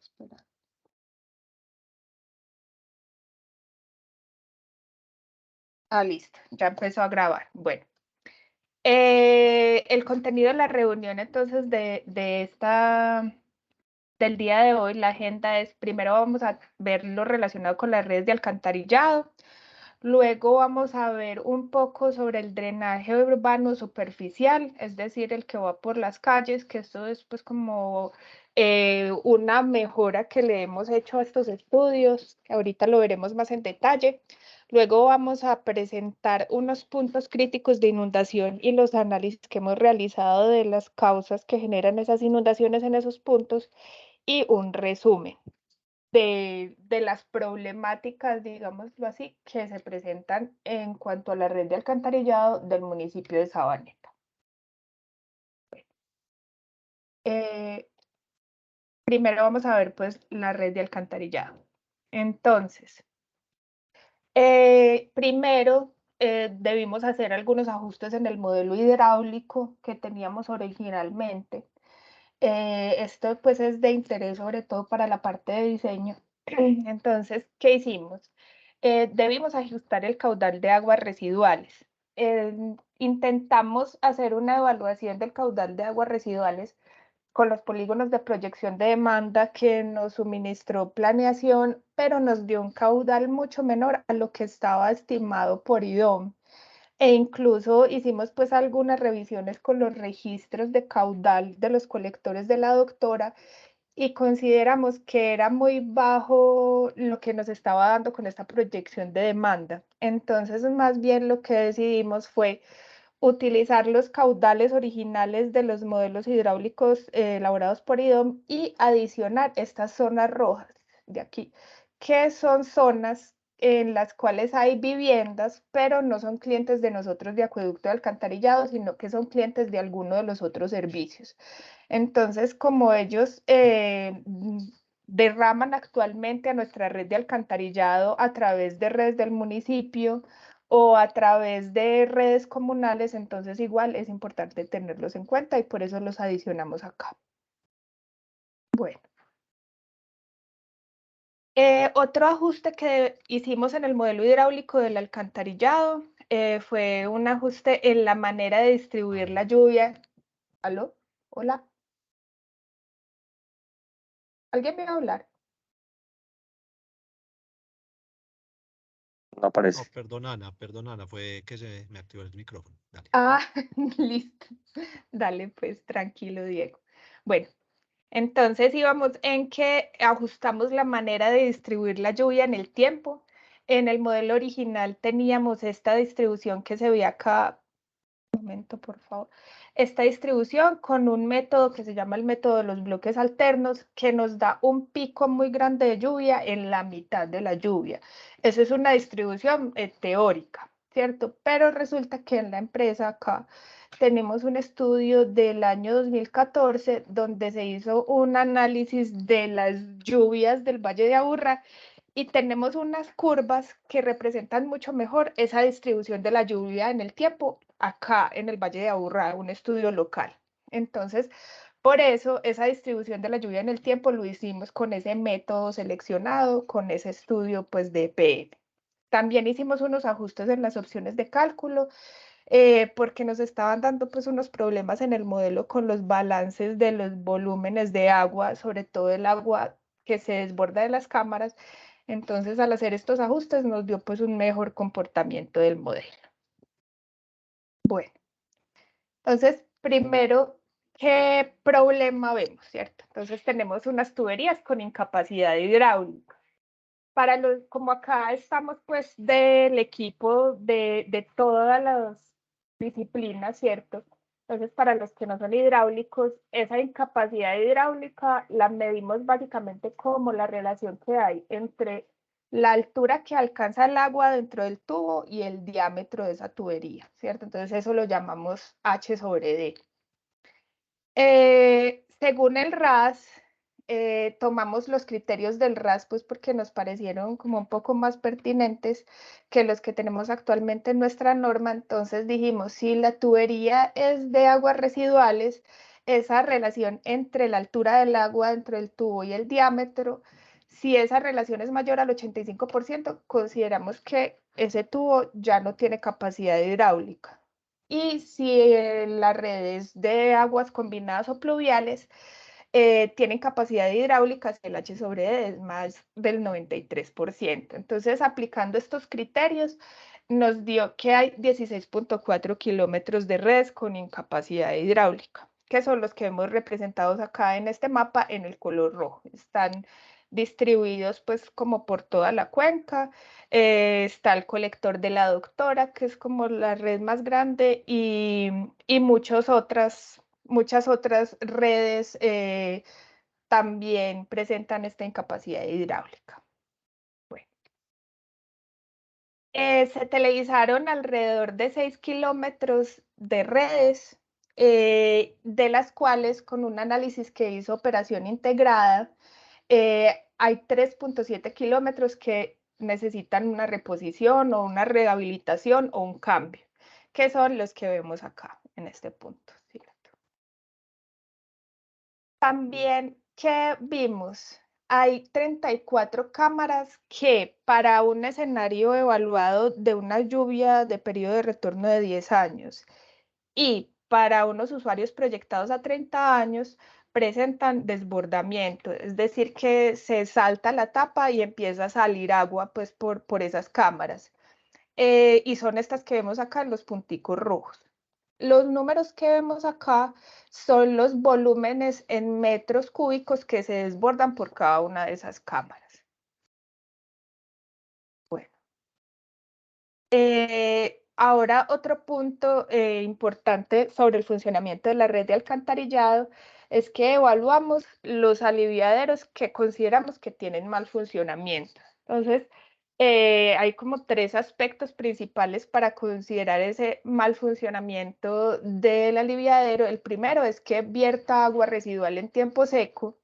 Espera. Listo, ya empezó a grabar. Bueno, el contenido de la reunión entonces del día de hoy, la agenda es, primero vamos a ver lo relacionado con las redes de alcantarillado, luego vamos a ver un poco sobre el drenaje urbano superficial, es decir, el que va por las calles, que esto es pues como una mejora que le hemos hecho a estos estudios, que ahorita lo veremos más en detalle. Luego vamos a presentar unos puntos críticos de inundación y los análisis que hemos realizado de las causas que generan esas inundaciones en esos puntos y un resumen de las problemáticas, digámoslo así, que se presentan en cuanto a la red de alcantarillado del municipio de Sabaneta. Eh, Primero vamos a ver pues la red de alcantarillado. Entonces, primero debimos hacer algunos ajustes en el modelo hidráulico que teníamos originalmente. Esto pues es de interés sobre todo para la parte de diseño. Entonces, ¿qué hicimos? Debimos ajustar el caudal de aguas residuales. Intentamos hacer una evaluación del caudal de aguas residuales con los polígonos de proyección de demanda que nos suministró planeación, pero nos dio un caudal mucho menor a lo que estaba estimado por IDOM. E incluso hicimos pues algunas revisiones con los registros de caudal de los colectores de la doctora y consideramos que era muy bajo lo que nos estaba dando con esta proyección de demanda. Entonces, más bien lo que decidimos fue utilizar los caudales originales de los modelos hidráulicos elaborados por IDOM y adicionar estas zonas rojas de aquí, que son zonas en las cuales hay viviendas, pero no son clientes de nosotros de acueducto de alcantarillado, sino que son clientes de alguno de los otros servicios. Entonces, como ellos derraman actualmente a nuestra red de alcantarillado a través de redes del municipio o a través de redes comunales, entonces igual es importante tenerlos en cuenta y por eso los adicionamos acá. Bueno. Otro ajuste que hicimos en el modelo hidráulico del alcantarillado fue un ajuste en la manera de distribuir la lluvia. ¿Aló? Hola. ¿Alguien me va a hablar? No aparece. Perdón, Ana, fue que se me activó el micrófono. Dale. Listo. Dale, pues tranquilo, Diego. Bueno, entonces íbamos en que ajustamos la manera de distribuir la lluvia en el tiempo. En el modelo original teníamos esta distribución que se ve acá. Un momento, por favor. Esta distribución con un método que se llama el método de los bloques alternos, que nos da un pico muy grande de lluvia en la mitad de la lluvia. Esa es una distribución teórica, ¿cierto? Pero resulta que en la empresa acá tenemos un estudio del año 2014 donde se hizo un análisis de las lluvias del Valle de Aburrá y tenemos unas curvas que representan mucho mejor esa distribución de la lluvia en el tiempo acá en el Valle de Aburrá, un estudio local. Entonces, por eso esa distribución de la lluvia en el tiempo lo hicimos con ese método seleccionado, con ese estudio pues de EPM. También hicimos unos ajustes en las opciones de cálculo porque nos estaban dando pues unos problemas en el modelo con los balances de los volúmenes de agua, sobre todo el agua que se desborda de las cámaras. Entonces, al hacer estos ajustes nos dio pues un mejor comportamiento del modelo. Bueno, entonces, primero, ¿qué problema vemos, cierto? Entonces, tenemos unas tuberías con incapacidad hidráulica. Para los, como acá estamos pues del equipo de todas las disciplinas, ¿cierto? Entonces, para los que no son hidráulicos, esa incapacidad hidráulica la medimos básicamente como la relación que hay entre la altura que alcanza el agua dentro del tubo y el diámetro de esa tubería, ¿cierto? Entonces, eso lo llamamos H sobre D. Según el RAS, tomamos los criterios del RAS pues porque nos parecieron como un poco más pertinentes que los que tenemos actualmente en nuestra norma. Entonces dijimos, si la tubería es de aguas residuales, esa relación entre la altura del agua dentro del tubo y el diámetro, si esa relación es mayor al 85%, consideramos que ese tubo ya no tiene capacidad hidráulica. Y si las redes de aguas combinadas o pluviales tienen capacidad hidráulica, si el H sobre D es más del 93%. Entonces, aplicando estos criterios, nos dio que hay 16.4 kilómetros de redes con incapacidad hidráulica, que son los que vemos representados acá en este mapa en el color rojo. Están distribuidos pues como por toda la cuenca. Está el colector de la Doctora, que es como la red más grande, y muchas otras redes también presentan esta incapacidad hidráulica. Bueno. Se televisaron alrededor de 6 kilómetros de redes, de las cuales con un análisis que hizo Operación Integrada, hay 3.7 kilómetros que necesitan una reposición o una rehabilitación o un cambio, que son los que vemos acá en este punto, ¿cierto? También, ¿qué vimos? Hay 34 cámaras que para un escenario evaluado de una lluvia de periodo de retorno de 10 años y para unos usuarios proyectados a 30 años presentan desbordamiento, es decir, que se salta la tapa y empieza a salir agua pues por esas cámaras. Y son estas que vemos acá en los punticos rojos. Los números que vemos acá son los volúmenes en metros cúbicos que se desbordan por cada una de esas cámaras. Bueno. Ahora otro punto importante sobre el funcionamiento de la red de alcantarillado es que evaluamos los aliviaderos que consideramos que tienen mal funcionamiento. Entonces, hay como 3 aspectos principales para considerar ese mal funcionamiento del aliviadero. El primero es que vierta agua residual en tiempo seco.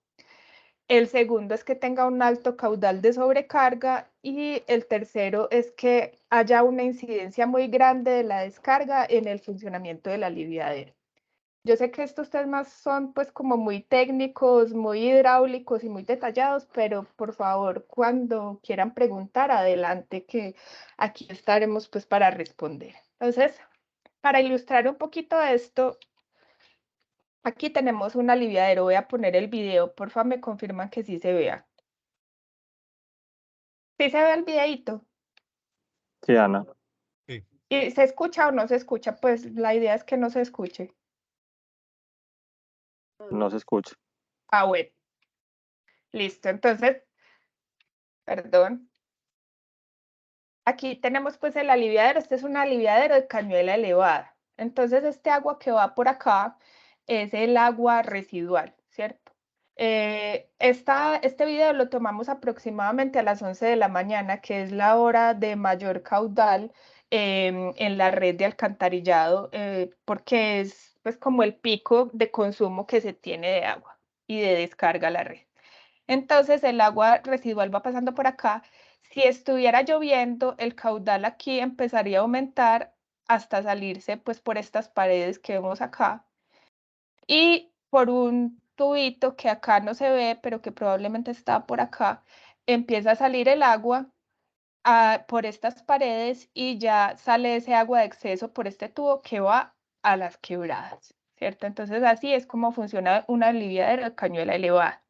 El segundo es que tenga un alto caudal de sobrecarga y el tercero es que haya una incidencia muy grande de la descarga en el funcionamiento del aliviadero. Yo sé que estos temas son pues como muy técnicos, muy hidráulicos y muy detallados, pero por favor, cuando quieran preguntar, adelante, que aquí estaremos pues para responder. Entonces, para ilustrar un poquito esto, aquí tenemos un aliviadero. Voy a poner el video, porfa, me confirman que sí se vea. ¿Sí se ve el videito? Sí, Ana. Sí. ¿Y se escucha o no se escucha? Pues la idea es que no se escuche. No se escucha. Ah, bueno. Listo. Entonces, perdón. Aquí tenemos pues el aliviadero. Este es un aliviadero de cañuela elevada. Entonces, este agua que va por acá es el agua residual, ¿cierto? Este video lo tomamos aproximadamente a las 11 de la mañana, que es la hora de mayor caudal en la red de alcantarillado, porque es pues como el pico de consumo que se tiene de agua y de descarga a la red. Entonces el agua residual va pasando por acá. Si estuviera lloviendo, el caudal aquí empezaría a aumentar hasta salirse pues por estas paredes que vemos acá y por un tubito que acá no se ve, pero que probablemente está por acá, empieza a salir el agua por estas paredes y ya sale ese agua de exceso por este tubo que va a las quebradas, ¿cierto? Entonces así es como funciona una aliviadero de cañuela elevada.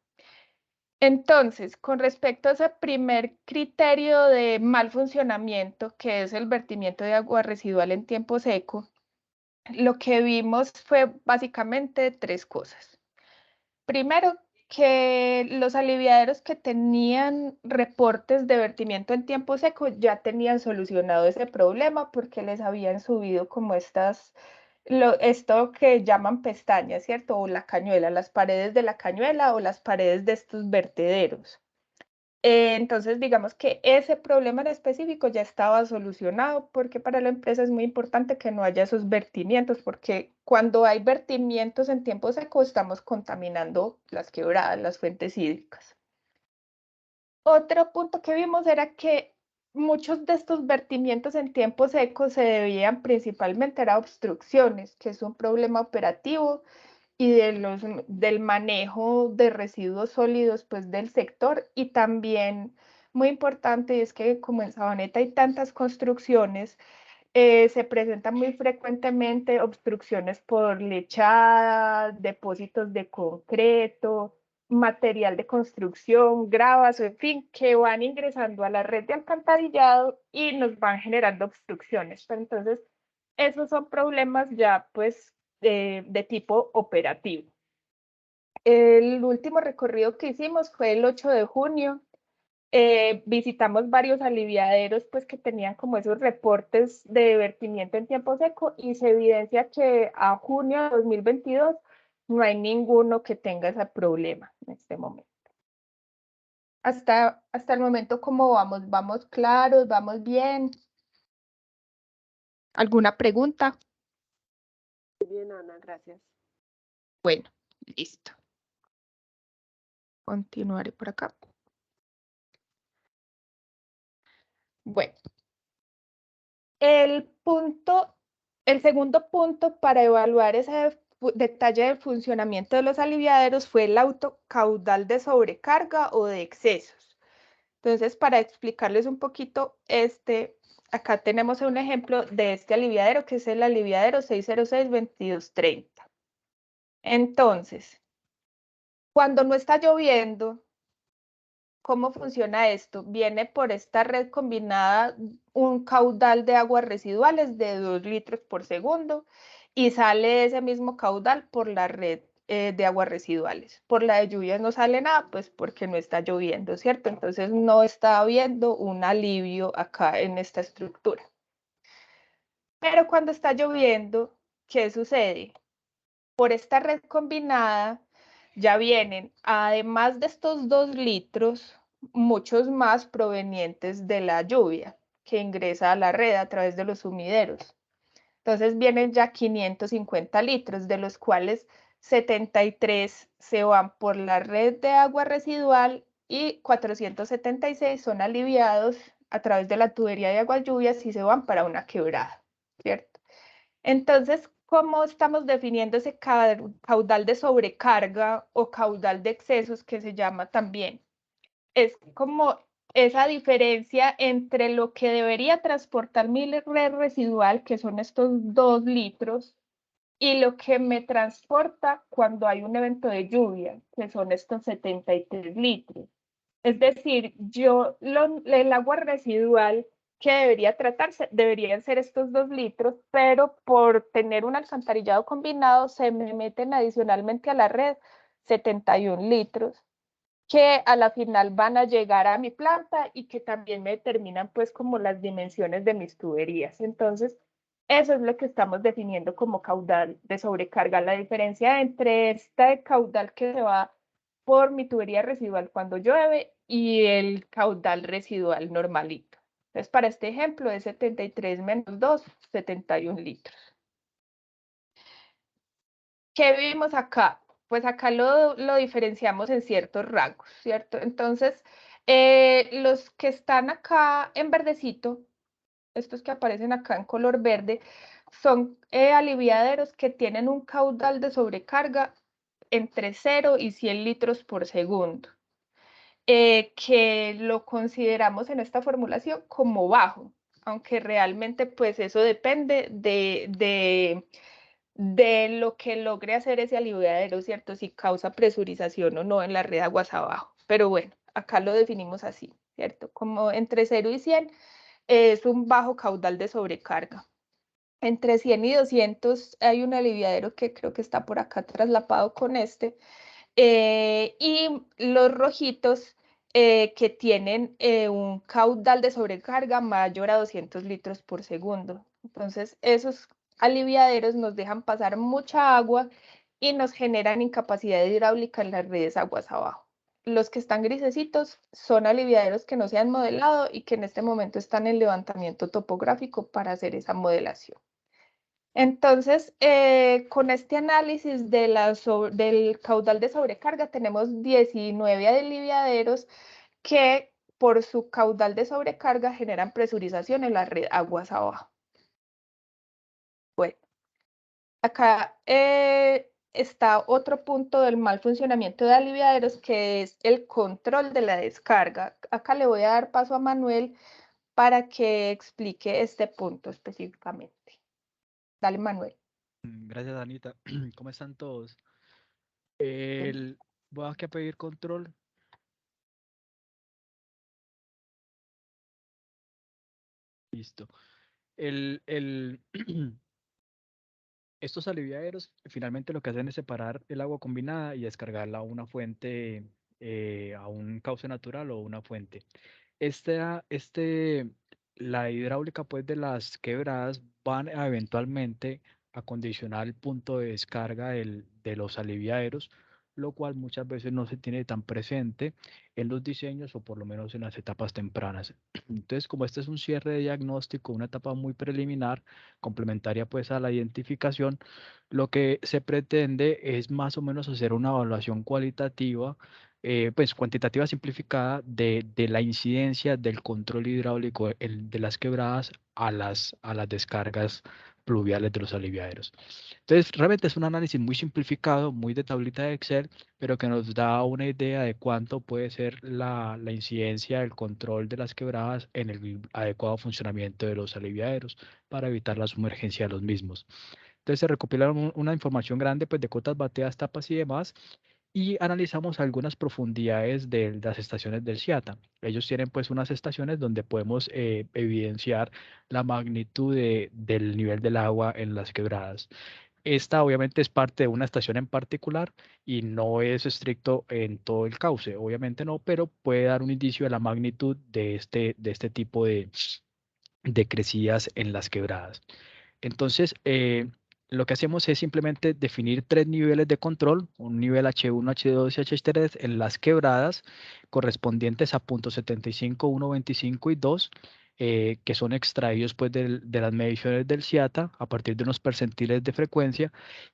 Entonces, con respecto a ese primer criterio de mal funcionamiento, que es el vertimiento de agua residual en tiempo seco, lo que vimos fue básicamente 3 cosas. Primero, que los aliviaderos que tenían reportes de vertimiento en tiempo seco ya tenían solucionado ese problema porque les habían subido como esto que llaman pestañas, ¿cierto? O la cañuela, las paredes de la cañuela o las paredes de estos vertederos. Entonces, digamos que ese problema en específico ya estaba solucionado porque para la empresa es muy importante que no haya esos vertimientos, porque cuando hay vertimientos en tiempo seco estamos contaminando las quebradas, las fuentes hídricas. Otro punto que vimos era que muchos de estos vertimientos en tiempo seco se debían principalmente a obstrucciones, que es un problema operativo y del manejo de residuos sólidos pues, del sector. Y también muy importante es que como en Sabaneta hay tantas construcciones, se presentan muy frecuentemente obstrucciones por lechada, depósitos de concreto, material de construcción, gravas, en fin, que van ingresando a la red de alcantarillado y nos van generando obstrucciones. Pero entonces, esos son problemas ya pues de tipo operativo. El último recorrido que hicimos fue el 8 de junio. Visitamos varios aliviaderos pues que tenían como esos reportes de vertimiento en tiempo seco y se evidencia que a junio de 2022 no hay ninguno que tenga ese problema en este momento. Hasta el momento, ¿cómo vamos? ¿Vamos claros? ¿Vamos bien? ¿Alguna pregunta? Bien, Ana, gracias. Bueno, listo. Continuaré por acá. Bueno, el segundo punto para evaluar ese detalle del funcionamiento de los aliviaderos fue el autocaudal de sobrecarga o de excesos. Entonces, para explicarles un poquito, acá tenemos un ejemplo de este aliviadero, que es el aliviadero 606-2230. Entonces, cuando no está lloviendo, ¿cómo funciona esto? Viene por esta red combinada un caudal de aguas residuales de 2 litros por segundo y sale ese mismo caudal por la red de aguas residuales. Por la de lluvias no sale nada, pues porque no está lloviendo, ¿cierto? Entonces no está habiendo un alivio acá en esta estructura. Pero cuando está lloviendo, ¿qué sucede? Por esta red combinada ya vienen, además de estos 2 litros, muchos más provenientes de la lluvia que ingresa a la red a través de los sumideros. Entonces vienen ya 550 litros, de los cuales 73 se van por la red de agua residual y 476 son aliviados a través de la tubería de aguas lluvias y se van para una quebrada, ¿cierto? Entonces, ¿cómo estamos definiendo ese caudal de sobrecarga o caudal de excesos que se llama también? Es como esa diferencia entre lo que debería transportar mi red residual, que son estos 2 litros, y lo que me transporta cuando hay un evento de lluvia, que son estos 73 litros. Es decir, el agua residual que debería tratarse, deberían ser estos 2 litros, pero por tener un alcantarillado combinado se me meten adicionalmente a la red 71 litros, que a la final van a llegar a mi planta y que también me determinan pues como las dimensiones de mis tuberías. Entonces, eso es lo que estamos definiendo como caudal de sobrecarga, la diferencia entre este caudal que se va por mi tubería residual cuando llueve y el caudal residual normalito. Entonces, para este ejemplo es 73 menos 2, 71 litros. ¿Qué vimos acá? Pues acá lo diferenciamos en ciertos rangos, ¿cierto? Entonces, los que están acá en verdecito, estos que aparecen acá en color verde, son aliviaderos que tienen un caudal de sobrecarga entre 0 y 100 litros por segundo, que lo consideramos en esta formulación como bajo, aunque realmente pues eso depende de lo que logre hacer ese aliviadero, ¿cierto? Si causa presurización o no en la red aguas abajo. Pero bueno, acá lo definimos así, ¿cierto? Como entre 0 y 100 es un bajo caudal de sobrecarga. Entre 100 y 200 hay un aliviadero que creo que está por acá traslapado con este. Y los rojitos que tienen un caudal de sobrecarga mayor a 200 litros por segundo. Entonces, esos aliviaderos nos dejan pasar mucha agua y nos generan incapacidad hidráulica en las redes aguas abajo. Los que están grisecitos son aliviaderos que no se han modelado y que en este momento están en levantamiento topográfico para hacer esa modelación. Entonces, con este análisis del caudal de sobrecarga, tenemos 19 aliviaderos que por su caudal de sobrecarga generan presurización en la red aguas abajo. Bueno, acá está otro punto del mal funcionamiento de aliviaderos, que es el control de la descarga. Acá le voy a dar paso a Manuel para que explique este punto específicamente. Dale, Manuel. Gracias, Anita. ¿Cómo están todos? Bien. Voy aquí a pedir control. Listo. Estos aliviaderos finalmente lo que hacen es separar el agua combinada y descargarla a una fuente, a un cauce natural o una fuente. La hidráulica pues de las quebradas van a eventualmente a condicionar el punto de descarga de los aliviaderos, lo cual muchas veces no se tiene tan presente en los diseños o por lo menos en las etapas tempranas. Entonces, como este es un cierre de diagnóstico, una etapa muy preliminar, complementaria pues a la identificación, lo que se pretende es más o menos hacer una evaluación cualitativa, pues cuantitativa simplificada de la incidencia del control hidráulico de las quebradas a las descargas pluviales de los aliviaderos. Entonces, realmente es un análisis muy simplificado, muy de tablita de Excel, pero que nos da una idea de cuánto puede ser la incidencia del control de las quebradas en el adecuado funcionamiento de los aliviaderos para evitar la sumergencia de los mismos. Entonces se recopilaron una información grande pues, de cotas bateadas, tapas y demás, y analizamos algunas profundidades de las estaciones del CIATA. Ellos tienen pues unas estaciones donde podemos evidenciar la magnitud del nivel del agua en las quebradas. Esta obviamente es parte de una estación en particular y no es estricto en todo el cauce, obviamente no, pero puede dar un indicio de la magnitud de este tipo de crecidas en las quebradas. Entonces, lo que hacemos es simplemente definir tres niveles de control, un nivel H1, H2 y H3 en las quebradas correspondientes a puntos 75, 1, 25 y 2, que son extraídos pues, de las mediciones del CIATA a partir de unos percentiles de frecuencia,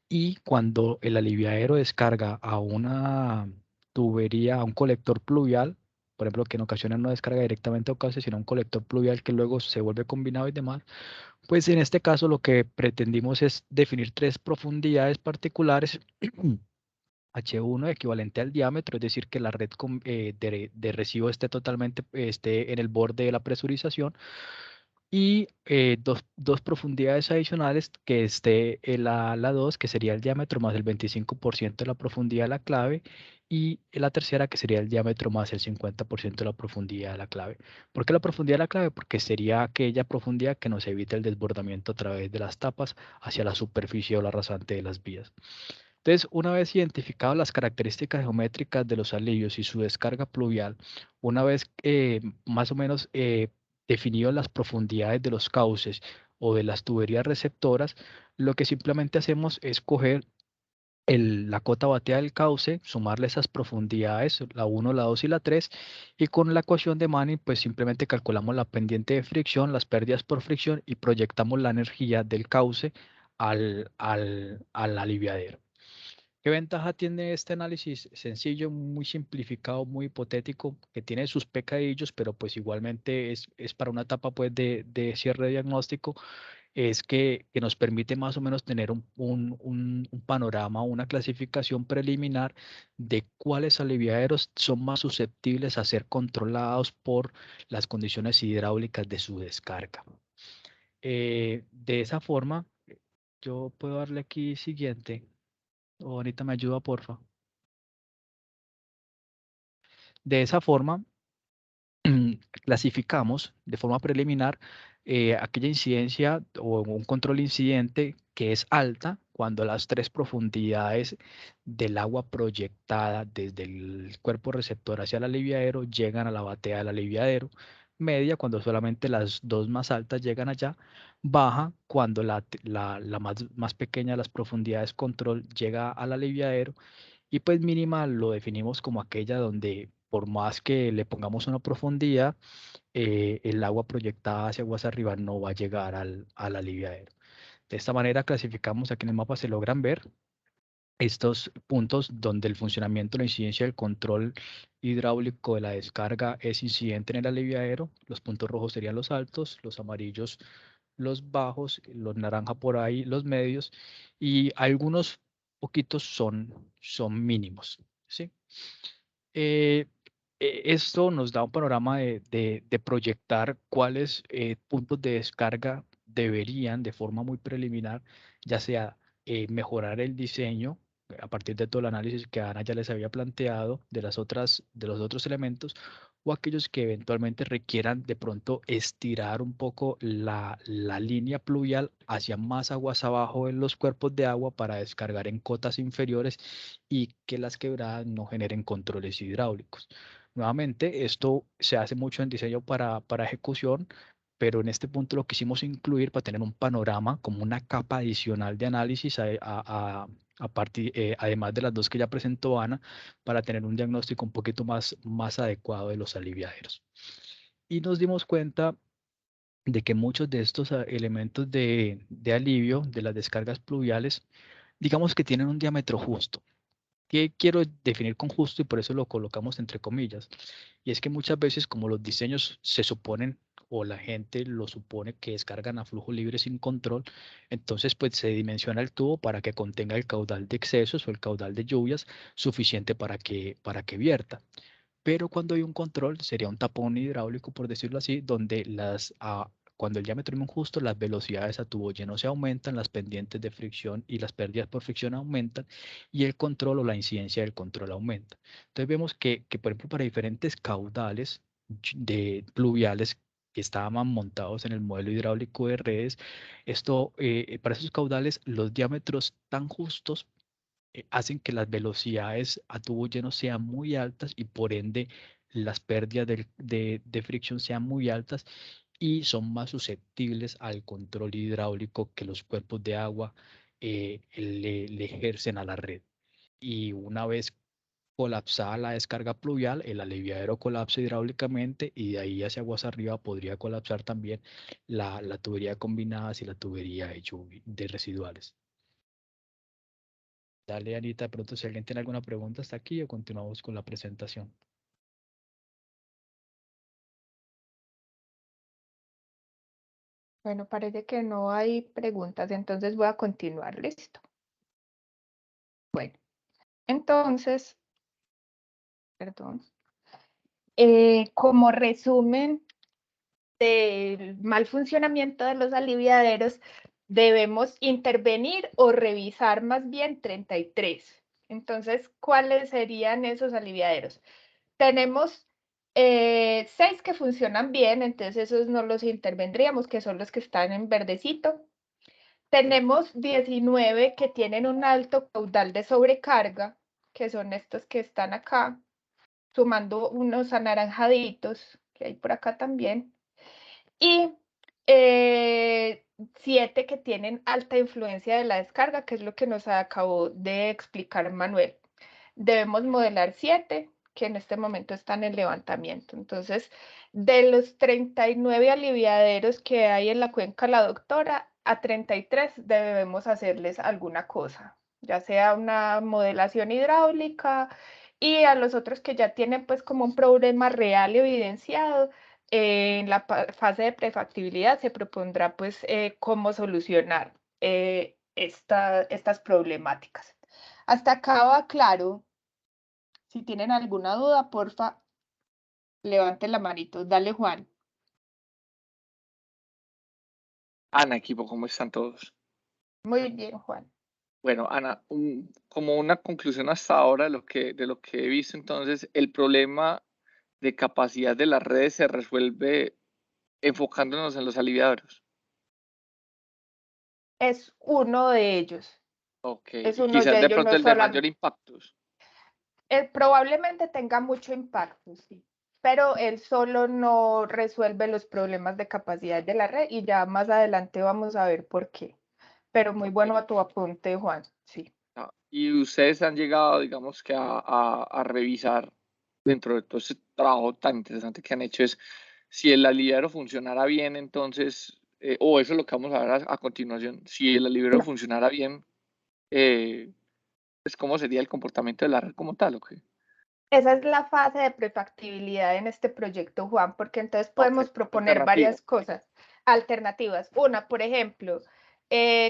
y cuando el aliviadero descarga a una tubería, a un colector pluvial, por ejemplo, que en ocasiones no descarga directamente a cauce, sino a un colector pluvial que luego se vuelve combinado y demás, pues en este caso lo que pretendimos es definir tres profundidades particulares. H1 equivalente al diámetro, es decir, que la red de recibo esté totalmente esté en el borde de la presurización, y dos profundidades adicionales, que esté la 2, que sería el diámetro más el 25% de la profundidad de la clave, y la tercera, que sería el diámetro más el 50% de la profundidad de la clave. ¿Por qué la profundidad de la clave? Porque sería aquella profundidad que nos evita el desbordamiento a través de las tapas hacia la superficie o la rasante de las vías. Entonces, una vez identificadas las características geométricas de los alivios y su descarga pluvial, una vez más o menos definido las profundidades de los cauces o de las tuberías receptoras, lo que simplemente hacemos es coger la cota bateada del cauce, sumarle esas profundidades, la 1, la 2 y la 3, y con la ecuación de Manning, pues simplemente calculamos la pendiente de fricción, las pérdidas por fricción y proyectamos la energía del cauce al aliviadero. ¿Qué ventaja tiene este análisis? Sencillo, muy simplificado, muy hipotético, que tiene sus pecadillos, pero pues igualmente es para una etapa pues de cierre diagnóstico, es que nos permite más o menos tener un panorama, una clasificación preliminar de cuáles aliviaderos son más susceptibles a ser controlados por las condiciones hidráulicas de su descarga. De esa forma, yo puedo darle aquí siguiente. O ahorita me ayuda, porfa. De esa forma, clasificamos de forma preliminar aquella incidencia o un control incidente que es alta cuando las tres profundidades del agua proyectada desde el cuerpo receptor hacia el aliviadero llegan a la batea del aliviadero. Media cuando solamente las dos más altas llegan allá. Baja cuando la más pequeña de las profundidades control llega al aliviadero. Y pues mínima lo definimos como aquella donde por más que le pongamos una profundidad, el agua proyectada hacia aguas arriba no va a llegar al aliviadero. De esta manera clasificamos, aquí en el mapa se logran ver estos puntos donde el funcionamiento, la incidencia del control hidráulico de la descarga es incidente en el aliviadero. Los puntos rojos serían los altos, los amarillos los bajos, los naranja por ahí los medios, y algunos poquitos son mínimos, ¿sí? Esto nos da un panorama de proyectar cuáles puntos de descarga deberían, de forma muy preliminar, ya sea mejorar el diseño a partir de todo el análisis que Ana ya les había planteado de los otros elementos, o aquellos que eventualmente requieran de pronto estirar un poco la línea pluvial hacia más aguas abajo en los cuerpos de agua para descargar en cotas inferiores y que las quebradas no generen controles hidráulicos. Nuevamente, esto se hace mucho en diseño para ejecución, pero en este punto lo quisimos incluir para tener un panorama como una capa adicional de análisis además de las dos que ya presentó Ana, para tener un diagnóstico un poquito más adecuado de los aliviaderos. Y nos dimos cuenta de que muchos de estos elementos de alivio de las descargas pluviales, digamos que tienen un diámetro justo. ¿Qué quiero definir con justo? Y por eso lo colocamos entre comillas. Y es que muchas veces, como los diseños se suponen o la gente lo supone que descargan a flujo libre sin control, entonces pues se dimensiona el tubo para que contenga el caudal de excesos o el caudal de lluvias suficiente para que vierta. Pero cuando hay un control, sería un tapón hidráulico, por decirlo así, donde cuando el diámetro es injusto, las velocidades a tubo lleno se aumentan, las pendientes de fricción y las pérdidas por fricción aumentan, y el control o la incidencia del control aumenta. Entonces vemos que por ejemplo, para diferentes caudales de pluviales que estaban montados en el modelo hidráulico de redes, para esos caudales, los diámetros tan justos hacen que las velocidades a tubo lleno sean muy altas y por ende las pérdidas de fricción sean muy altas y son más susceptibles al control hidráulico que los cuerpos de agua le ejercen a la red. Y una vez colapsada la descarga pluvial, el aliviadero colapsa hidráulicamente y de ahí hacia aguas arriba podría colapsar también la tubería de combinadas y la tubería de residuales. Dale, Anita, de pronto si alguien tiene alguna pregunta hasta aquí o continuamos con la presentación. Bueno, parece que no hay preguntas, entonces voy a continuar, listo. Bueno, entonces, perdón, como resumen del mal funcionamiento de los aliviaderos, debemos intervenir o revisar más bien 33. Entonces, ¿cuáles serían esos aliviaderos? Tenemos 6 que funcionan bien, entonces esos no los intervendríamos, que son los que están en verdecito. Tenemos 19 que tienen un alto caudal de sobrecarga, que son estos que están acá, sumando unos anaranjaditos que hay por acá también. Y 7 que tienen alta influencia de la descarga, que es lo que nos acabó de explicar Manuel. Debemos modelar 7, que en este momento están en levantamiento. Entonces, de los 39 aliviaderos que hay en la cuenca La Doctora, a 33 debemos hacerles alguna cosa, ya sea una modelación hidráulica, y a los otros que ya tienen pues como un problema real y evidenciado, en la fase de prefactibilidad se propondrá pues cómo solucionar estas problemáticas. Hasta acá va claro. Si tienen alguna duda, porfa, levanten la manito. Dale, Juan. Ana, equipo, ¿cómo están todos? Muy bien, Juan. Bueno, Ana, como una conclusión hasta ahora de lo que he visto, entonces, el problema de capacidad de las redes se resuelve enfocándonos en los aliviaderos. Es uno de ellos. Ok, Es y uno quizás de de ellos, pronto no el de mayor solamente. impacto. Probablemente tenga mucho impacto, sí, pero él solo no resuelve los problemas de capacidad de la red y ya más adelante vamos a ver por qué. Pero muy bueno a tu apunte, Juan, sí. Y ustedes han llegado, digamos que a revisar dentro de todo ese trabajo tan interesante que han hecho, es si el aliviadero funcionara bien, entonces, o eso es lo que vamos a ver a continuación, si el aliviadero funcionara bien, pues cómo sería el comportamiento de la red como tal, ¿ok? Esa es la fase de prefactibilidad en este proyecto, Juan, porque entonces podemos proponer Alternativa. varias cosas alternativas. Una, por ejemplo,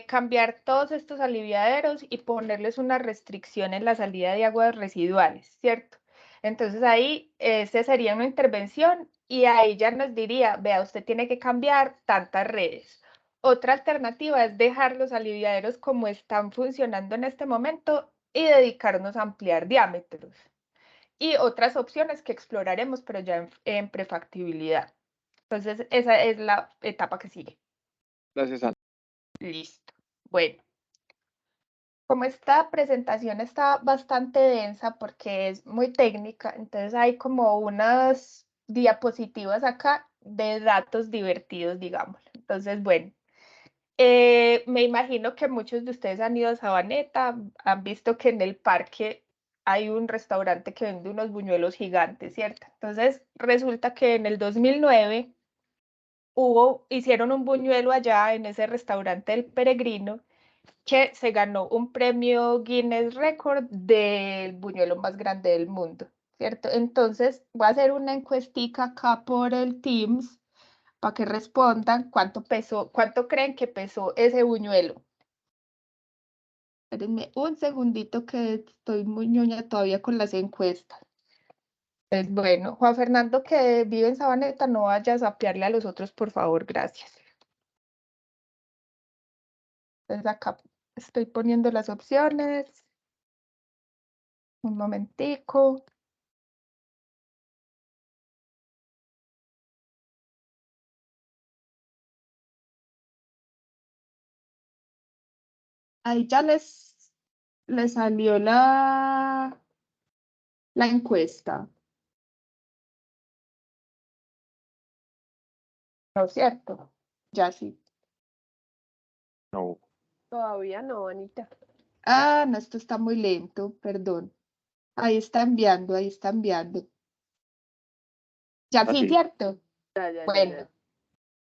cambiar todos estos aliviaderos y ponerles una restricción en la salida de aguas residuales, ¿cierto? Entonces ahí sería una intervención y ahí ya nos diría, vea, usted tiene que cambiar tantas redes. Otra alternativa es dejar los aliviaderos como están funcionando en este momento y dedicarnos a ampliar diámetros. Y otras opciones que exploraremos, pero ya en prefactibilidad. Entonces, esa es la etapa que sigue. Gracias, Ana. Listo. Bueno, como esta presentación está bastante densa porque es muy técnica, entonces hay como unas diapositivas acá de datos divertidos, digamos. Entonces, bueno, me imagino que muchos de ustedes han ido a Sabaneta, han visto que en el parque hay un restaurante que vende unos buñuelos gigantes, ¿cierto? Entonces, resulta que en el 2009 hicieron un buñuelo allá en ese restaurante del Peregrino que se ganó un premio Guinness Record del buñuelo más grande del mundo, ¿cierto? Entonces, voy a hacer una encuestica acá por el Teams para que respondan cuánto creen que pesó ese buñuelo. Espérenme un segundito que estoy muy ñoña todavía con las encuestas. Pues bueno, Juan Fernando, que vive en Sabaneta, no vayas a apiarle a los otros, por favor, gracias. Entonces acá estoy poniendo las opciones. Un momentico. Ahí ya les salió la encuesta, ¿no es cierto? Ya sí. No, Todavía no, Anita. Ah, no, esto está muy lento, perdón. Ahí está enviando, ahí está enviando. Ya sí, así. ¿cierto? Ya. Bueno,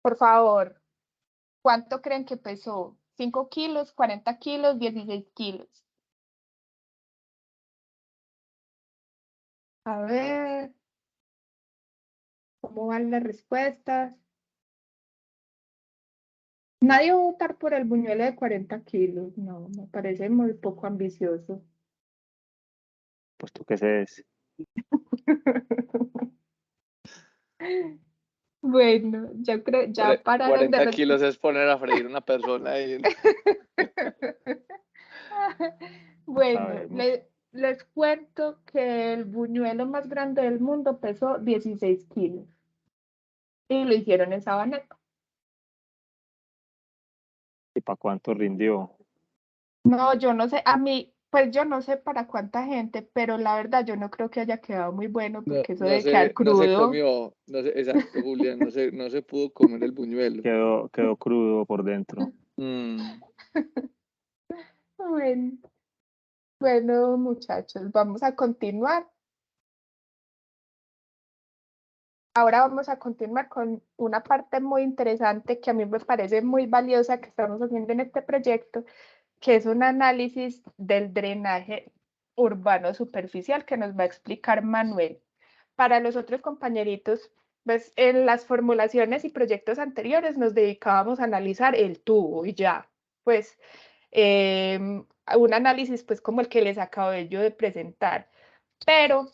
por favor, ¿cuánto creen que pesó? ¿5 kilos, 40 kilos, 16 kilos? A ver, ¿cómo van las respuestas? Nadie va a votar por el buñuelo de 40 kilos. No, me parece muy poco ambicioso. Pues tú qué sé. Bueno, yo creo, ya pararon de 40 kilos es poner a freír una persona ahí. Bueno, Sabemos. les cuento que el buñuelo más grande del mundo pesó 16 kilos y lo hicieron en Sabaneta. ¿Y para cuánto rindió? No, yo no sé, a mí, pues yo no sé para cuánta gente, pero la verdad yo no creo que haya quedado muy bueno porque eso de quedar No se crudo. comió, exacto, Julián, no se pudo comer el buñuelo. Quedó crudo por dentro. Bueno, muchachos, vamos a continuar. Ahora vamos a continuar con una parte muy interesante que a mí me parece muy valiosa que estamos haciendo en este proyecto, que es un análisis del drenaje urbano superficial que nos va a explicar Manuel. Para los otros compañeritos, pues en las formulaciones y proyectos anteriores nos dedicábamos a analizar el tubo y ya, pues un análisis pues como el que les acabé yo de presentar, pero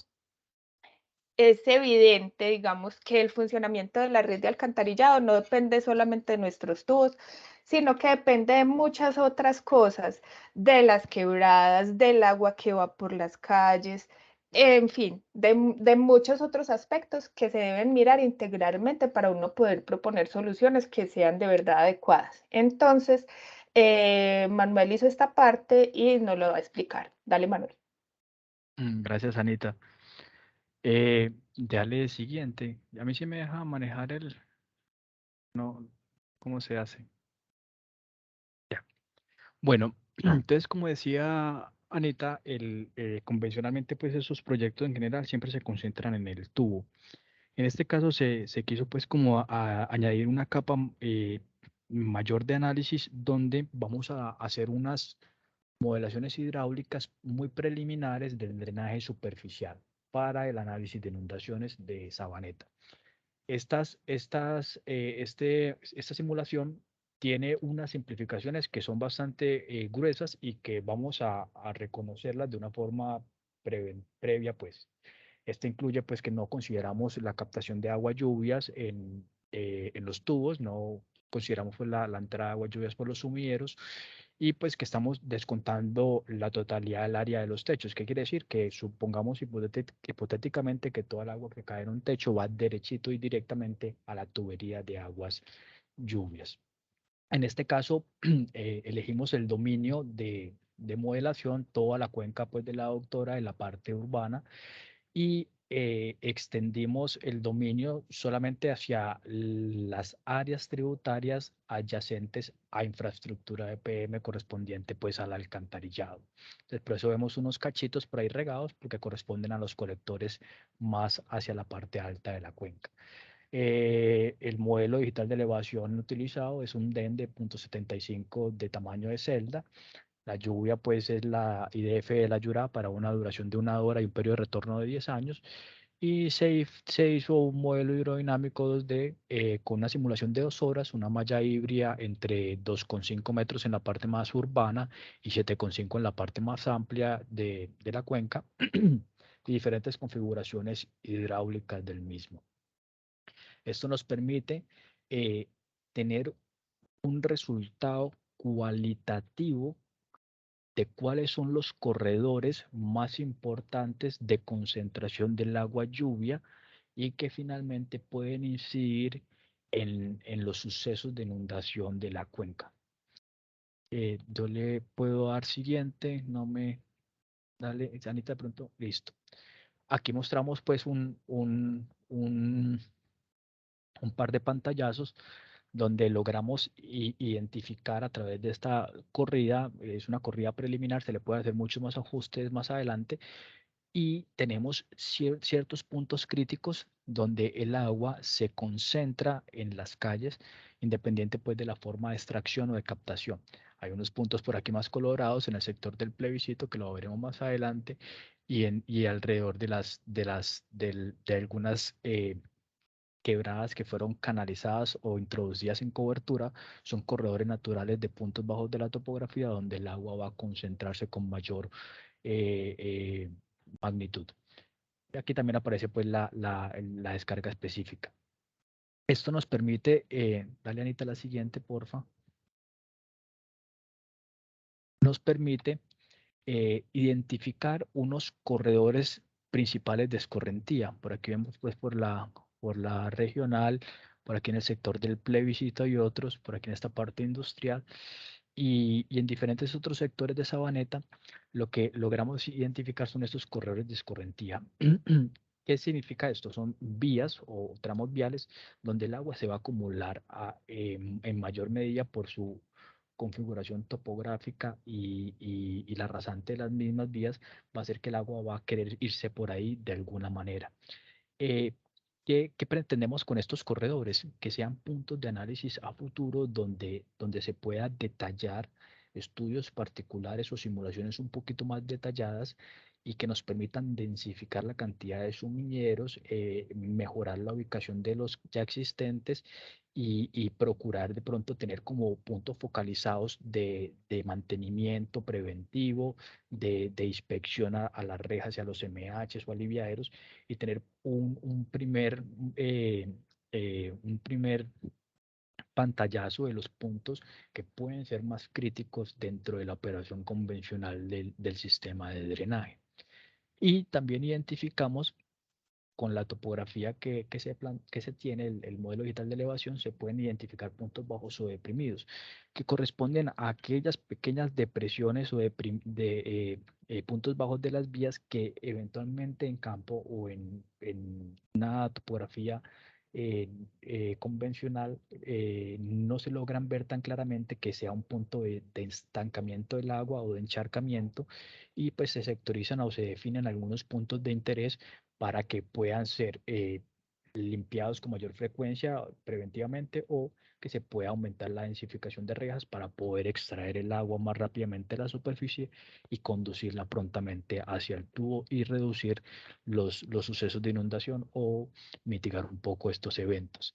es evidente, digamos, que el funcionamiento de la red de alcantarillado no depende solamente de nuestros tubos, sino que depende de muchas otras cosas, de las quebradas, del agua que va por las calles, en fin, de muchos otros aspectos que se deben mirar integralmente para uno poder proponer soluciones que sean de verdad adecuadas. Entonces, Manuel hizo esta parte y nos lo va a explicar. Dale, Manuel. Gracias, Anita. Dale siguiente. A mí sí me deja manejar no, ¿cómo se hace? Ya. Bueno, entonces como decía Anita, convencionalmente pues esos proyectos en general siempre se concentran en el tubo. En este caso se quiso pues como añadir una capa mayor de análisis donde vamos a hacer unas modelaciones hidráulicas muy preliminares del drenaje superficial para el análisis de inundaciones de Sabaneta. Esta simulación tiene unas simplificaciones que son bastante gruesas y que vamos a reconocerlas de una forma previa, pues. Este incluye pues que no consideramos la captación de agua lluvias en los tubos, no consideramos pues, la entrada de agua lluvias por los sumilleros y pues que estamos descontando la totalidad del área de los techos. ¿Qué quiere decir? Que supongamos hipotéticamente que toda el agua que cae en un techo va derechito y directamente a la tubería de aguas lluvias. En este caso, elegimos el dominio de modelación, toda la cuenca pues, de la doctora de la parte urbana y extendimos el dominio solamente hacia las áreas tributarias adyacentes a infraestructura de PM correspondiente pues al alcantarillado. Entonces, por eso vemos unos cachitos por ahí regados porque corresponden a los colectores más hacia la parte alta de la cuenca. El modelo digital de elevación utilizado es un DEN de 0.75 de tamaño de celda. La lluvia pues es la IDF de la Yurá para una duración de 1 hora y un periodo de retorno de 10 años. Y se hizo un modelo hidrodinámico 2D con una simulación de 2 horas, una malla híbrida entre 2,5 metros en la parte más urbana y 7,5 en la parte más amplia de la cuenca y diferentes configuraciones hidráulicas del mismo. Esto nos permite tener un resultado cualitativo de cuáles son los corredores más importantes de concentración del agua lluvia y que finalmente pueden incidir en los sucesos de inundación de la cuenca. Yo le puedo dar siguiente, no me... Dale, Anita, de pronto, listo. Aquí mostramos pues un par de pantallazos donde logramos identificar a través de esta corrida, es una corrida preliminar, se le puede hacer muchos más ajustes más adelante, y tenemos ciertos puntos críticos donde el agua se concentra en las calles, independiente pues de la forma de extracción o de captación. Hay unos puntos por aquí más colorados en el sector del plebiscito, que lo veremos más adelante, y alrededor de algunas quebradas que fueron canalizadas o introducidas en cobertura son corredores naturales de puntos bajos de la topografía donde el agua va a concentrarse con mayor magnitud. Y aquí también aparece pues la descarga específica. Esto nos permite, dale Anita la siguiente, porfa. Nos permite identificar unos corredores principales de escorrentía. Por aquí vemos pues por la regional, por aquí en el sector del plebiscito y otros, por aquí en esta parte industrial y en diferentes otros sectores de Sabaneta, lo que logramos identificar son estos corredores de escorrentía. ¿Qué significa esto? Son vías o tramos viales donde el agua se va a acumular en mayor medida por su configuración topográfica y la rasante de las mismas vías va a hacer que el agua va a querer irse por ahí de alguna manera. ¿Qué pretendemos con estos corredores? Que sean puntos de análisis a futuro donde se pueda detallar estudios particulares o simulaciones un poquito más detalladas y que nos permitan densificar la cantidad de sumideros, mejorar la ubicación de los ya existentes y procurar de pronto tener como puntos focalizados de mantenimiento preventivo, de inspección a las rejas y a los MHs o aliviaderos y tener un primer pantallazo de los puntos que pueden ser más críticos dentro de la operación convencional del sistema de drenaje. Y también identificamos con la topografía que se tiene, el modelo digital de elevación, se pueden identificar puntos bajos o deprimidos, que corresponden a aquellas pequeñas depresiones o puntos bajos de las vías que eventualmente en campo o en una topografía convencional no se logran ver tan claramente que sea un punto de estancamiento del agua o de encharcamiento y pues se sectorizan o se definen algunos puntos de interés para que puedan ser limpiados con mayor frecuencia preventivamente o que se pueda aumentar la densificación de rejas para poder extraer el agua más rápidamente de la superficie y conducirla prontamente hacia el tubo y reducir los sucesos de inundación o mitigar un poco estos eventos.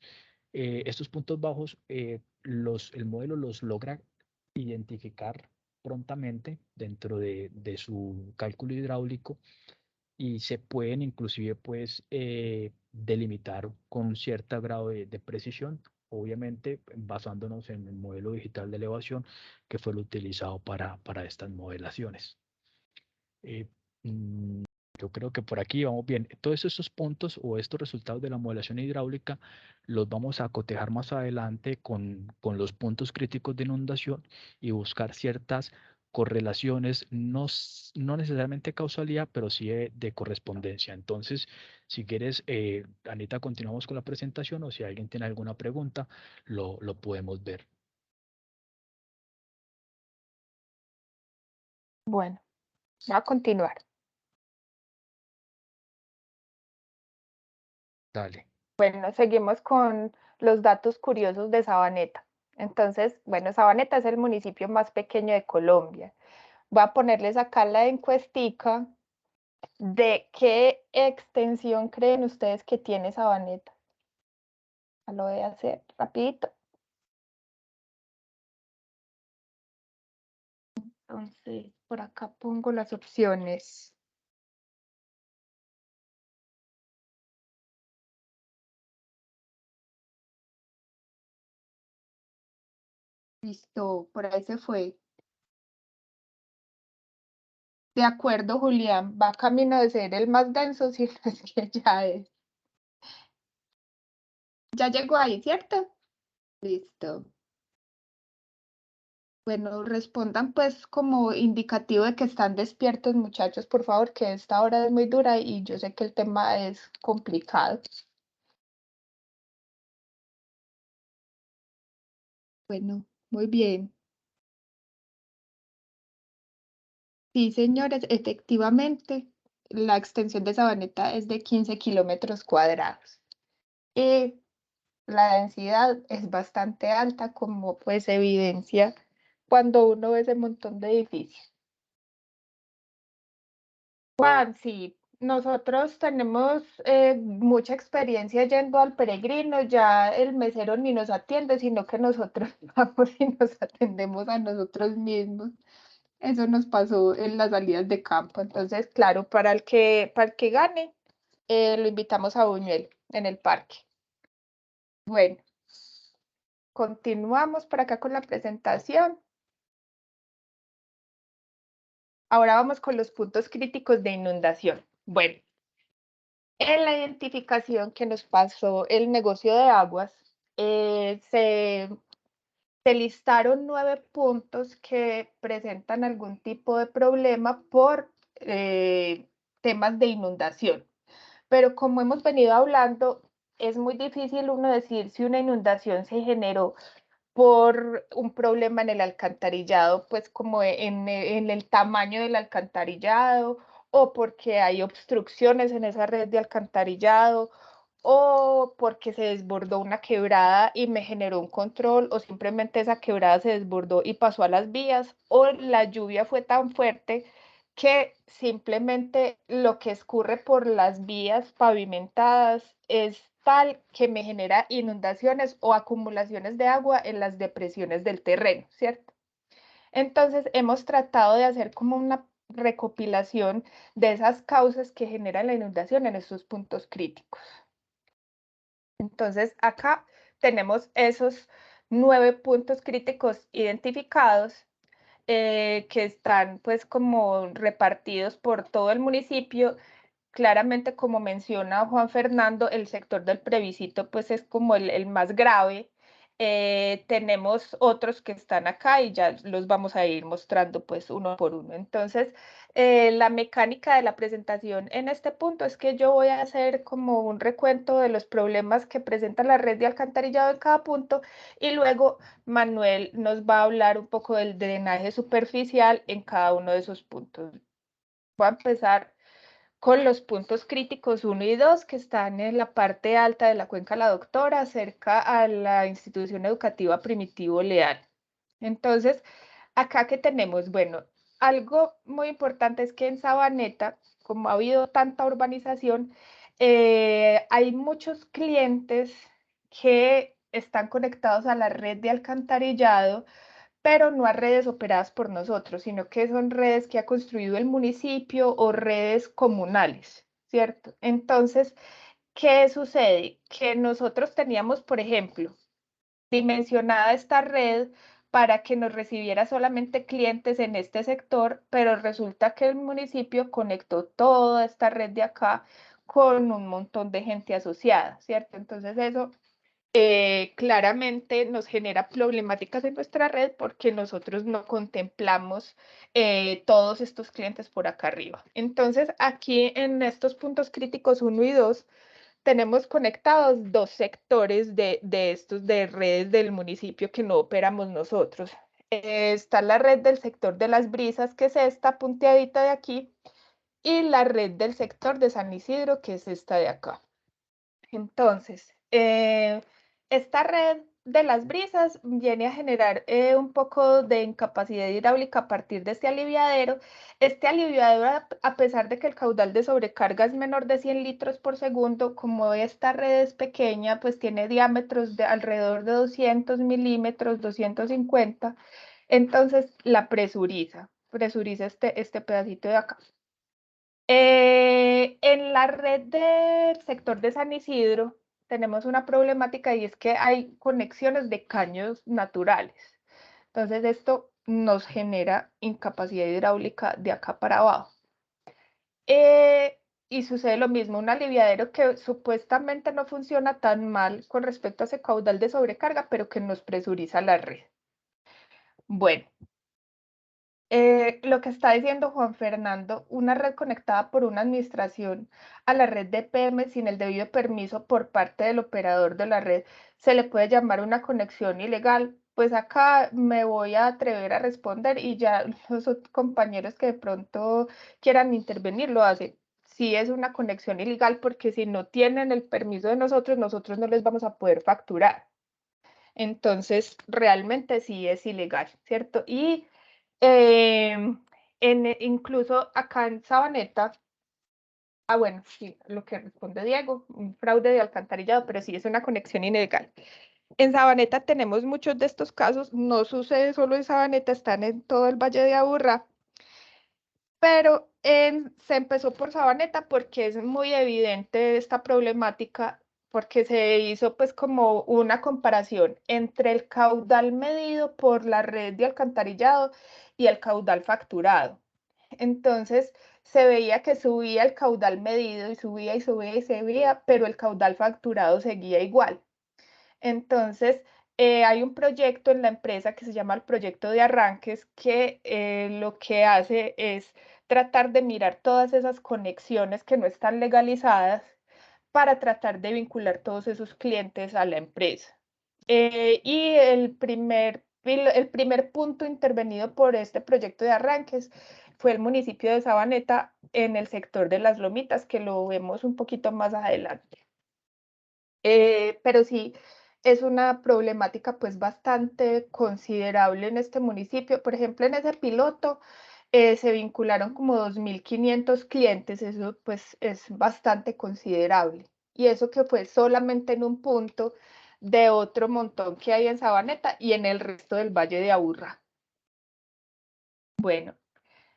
Estos puntos bajos, el modelo los logra identificar prontamente dentro de su cálculo hidráulico y se pueden inclusive pues delimitar con un cierto grado de precisión, obviamente basándonos en el modelo digital de elevación que fue el utilizado para estas modelaciones. Yo creo que por aquí vamos bien. Todos estos puntos o estos resultados de la modelación hidráulica los vamos a cotejar más adelante con los puntos críticos de inundación y buscar ciertas correlaciones, no necesariamente causalidad, pero sí de correspondencia. Entonces, si quieres, Anita, continuamos con la presentación o si alguien tiene alguna pregunta, lo podemos ver. Bueno, voy a continuar. Dale. Bueno, seguimos con los datos curiosos de Sabaneta. Entonces, bueno, Sabaneta es el municipio más pequeño de Colombia. Voy a ponerles acá la encuestica de qué extensión creen ustedes que tiene Sabaneta. Lo voy a hacer rapidito. Entonces, por acá pongo las opciones. Listo, por ahí se fue. De acuerdo, Julián, va camino de ser el más denso, si no es que ya es. Ya llegó ahí, ¿cierto? Listo. Bueno, respondan pues como indicativo de que están despiertos, muchachos, por favor, que esta hora es muy dura y yo sé que el tema es complicado. Bueno, muy bien. Sí, señores, efectivamente, la extensión de Sabaneta es de 15 kilómetros cuadrados. Y la densidad es bastante alta, como pues evidencia cuando uno ve ese montón de edificios. Juan, sí, nosotros tenemos mucha experiencia yendo al Peregrino, ya el mesero ni nos atiende, sino que nosotros vamos y nos atendemos a nosotros mismos. Eso nos pasó en las salidas de campo. Entonces, claro, para el que gane, lo invitamos a Buñuel en el parque. Bueno, continuamos por acá con la presentación. Ahora vamos con los puntos críticos de inundación. Bueno, en la identificación que nos pasó el negocio de aguas, se listaron 9 puntos que presentan algún tipo de problema por temas de inundación. Pero como hemos venido hablando, es muy difícil uno decir si una inundación se generó por un problema en el alcantarillado, pues como en el tamaño del alcantarillado, o porque hay obstrucciones en esa red de alcantarillado, o porque se desbordó una quebrada y me generó un control, o simplemente esa quebrada se desbordó y pasó a las vías, o la lluvia fue tan fuerte que simplemente lo que escurre por las vías pavimentadas es tal que me genera inundaciones o acumulaciones de agua en las depresiones del terreno, ¿cierto? Entonces hemos tratado de hacer como una recopilación de esas causas que generan la inundación en estos puntos críticos. Entonces acá tenemos esos 9 puntos críticos identificados que están pues como repartidos por todo el municipio. Claramente, como menciona Juan Fernando, el sector del plebiscito pues es como el más grave. Tenemos otros que están acá y ya los vamos a ir mostrando pues uno por uno. Entonces, la mecánica de la presentación en este punto es que yo voy a hacer como un recuento de los problemas que presenta la red de alcantarillado en cada punto y luego Manuel nos va a hablar un poco del drenaje superficial en cada uno de esos puntos. Voy a empezar con los puntos críticos 1 y 2 que están en la parte alta de la Cuenca La Doctora, cerca a la institución educativa Primitivo Leal. Entonces, acá que tenemos, bueno, algo muy importante es que en Sabaneta, como ha habido tanta urbanización, hay muchos clientes que están conectados a la red de alcantarillado, pero no a redes operadas por nosotros, sino que son redes que ha construido el municipio o redes comunales, ¿cierto? Entonces, ¿qué sucede? Que nosotros teníamos, por ejemplo, dimensionada esta red para que nos recibiera solamente clientes en este sector, pero resulta que el municipio conectó toda esta red de acá con un montón de gente asociada, ¿cierto? Entonces eso claramente nos genera problemáticas en nuestra red porque nosotros no contemplamos todos estos clientes por acá arriba. Entonces aquí en estos puntos críticos 1 y 2 tenemos conectados 2 sectores de estos de redes del municipio que no operamos nosotros. Está la red del sector de las brisas, que es esta punteadita de aquí, y la red del sector de San Isidro, que es esta de acá. Entonces, esta red de las brisas viene a generar un poco de incapacidad hidráulica a partir de este aliviadero. Este aliviadero, a pesar de que el caudal de sobrecarga es menor de 100 litros por segundo, como esta red es pequeña, pues tiene diámetros de alrededor de 200 milímetros, 250, entonces la presuriza este pedacito de acá. En la red del sector de San Isidro tenemos una problemática y es que hay conexiones de caños naturales. Entonces esto nos genera incapacidad hidráulica de acá para abajo. Y sucede lo mismo, un aliviadero que supuestamente no funciona tan mal con respecto a ese caudal de sobrecarga, pero que nos presuriza la red. Bueno. Lo que está diciendo Juan Fernando, una red conectada por una administración a la red de PM sin el debido permiso por parte del operador de la red, ¿se le puede llamar una conexión ilegal? Pues acá me voy a atrever a responder y ya los compañeros que de pronto quieran intervenir lo hacen. Sí es una conexión ilegal porque si no tienen el permiso de nosotros no les vamos a poder facturar. Entonces, realmente sí es ilegal, ¿cierto? Y incluso acá en Sabaneta, bueno, sí, lo que responde Diego, un fraude de alcantarillado, pero sí es una conexión ilegal. En Sabaneta tenemos muchos de estos casos, no sucede solo en Sabaneta, están en todo el Valle de Aburrá, pero se empezó por Sabaneta porque es muy evidente esta problemática, porque se hizo pues como una comparación entre el caudal medido por la red de alcantarillado y el caudal facturado. Entonces se veía que subía el caudal medido y subía y subía y subía, pero el caudal facturado seguía igual. Entonces, hay un proyecto en la empresa que se llama el proyecto de arranques que lo que hace es tratar de mirar todas esas conexiones que no están legalizadas para tratar de vincular todos esos clientes a la empresa. Y el primer punto intervenido por este proyecto de arranques fue el municipio de Sabaneta en el sector de las Lomitas, que lo vemos un poquito más adelante. Pero sí, es una problemática pues bastante considerable en este municipio. Por ejemplo, en ese piloto se vincularon como 2.500 clientes, eso pues es bastante considerable. Y eso que fue solamente en un punto de otro montón que hay en Sabaneta y en el resto del Valle de Aburrá. Bueno,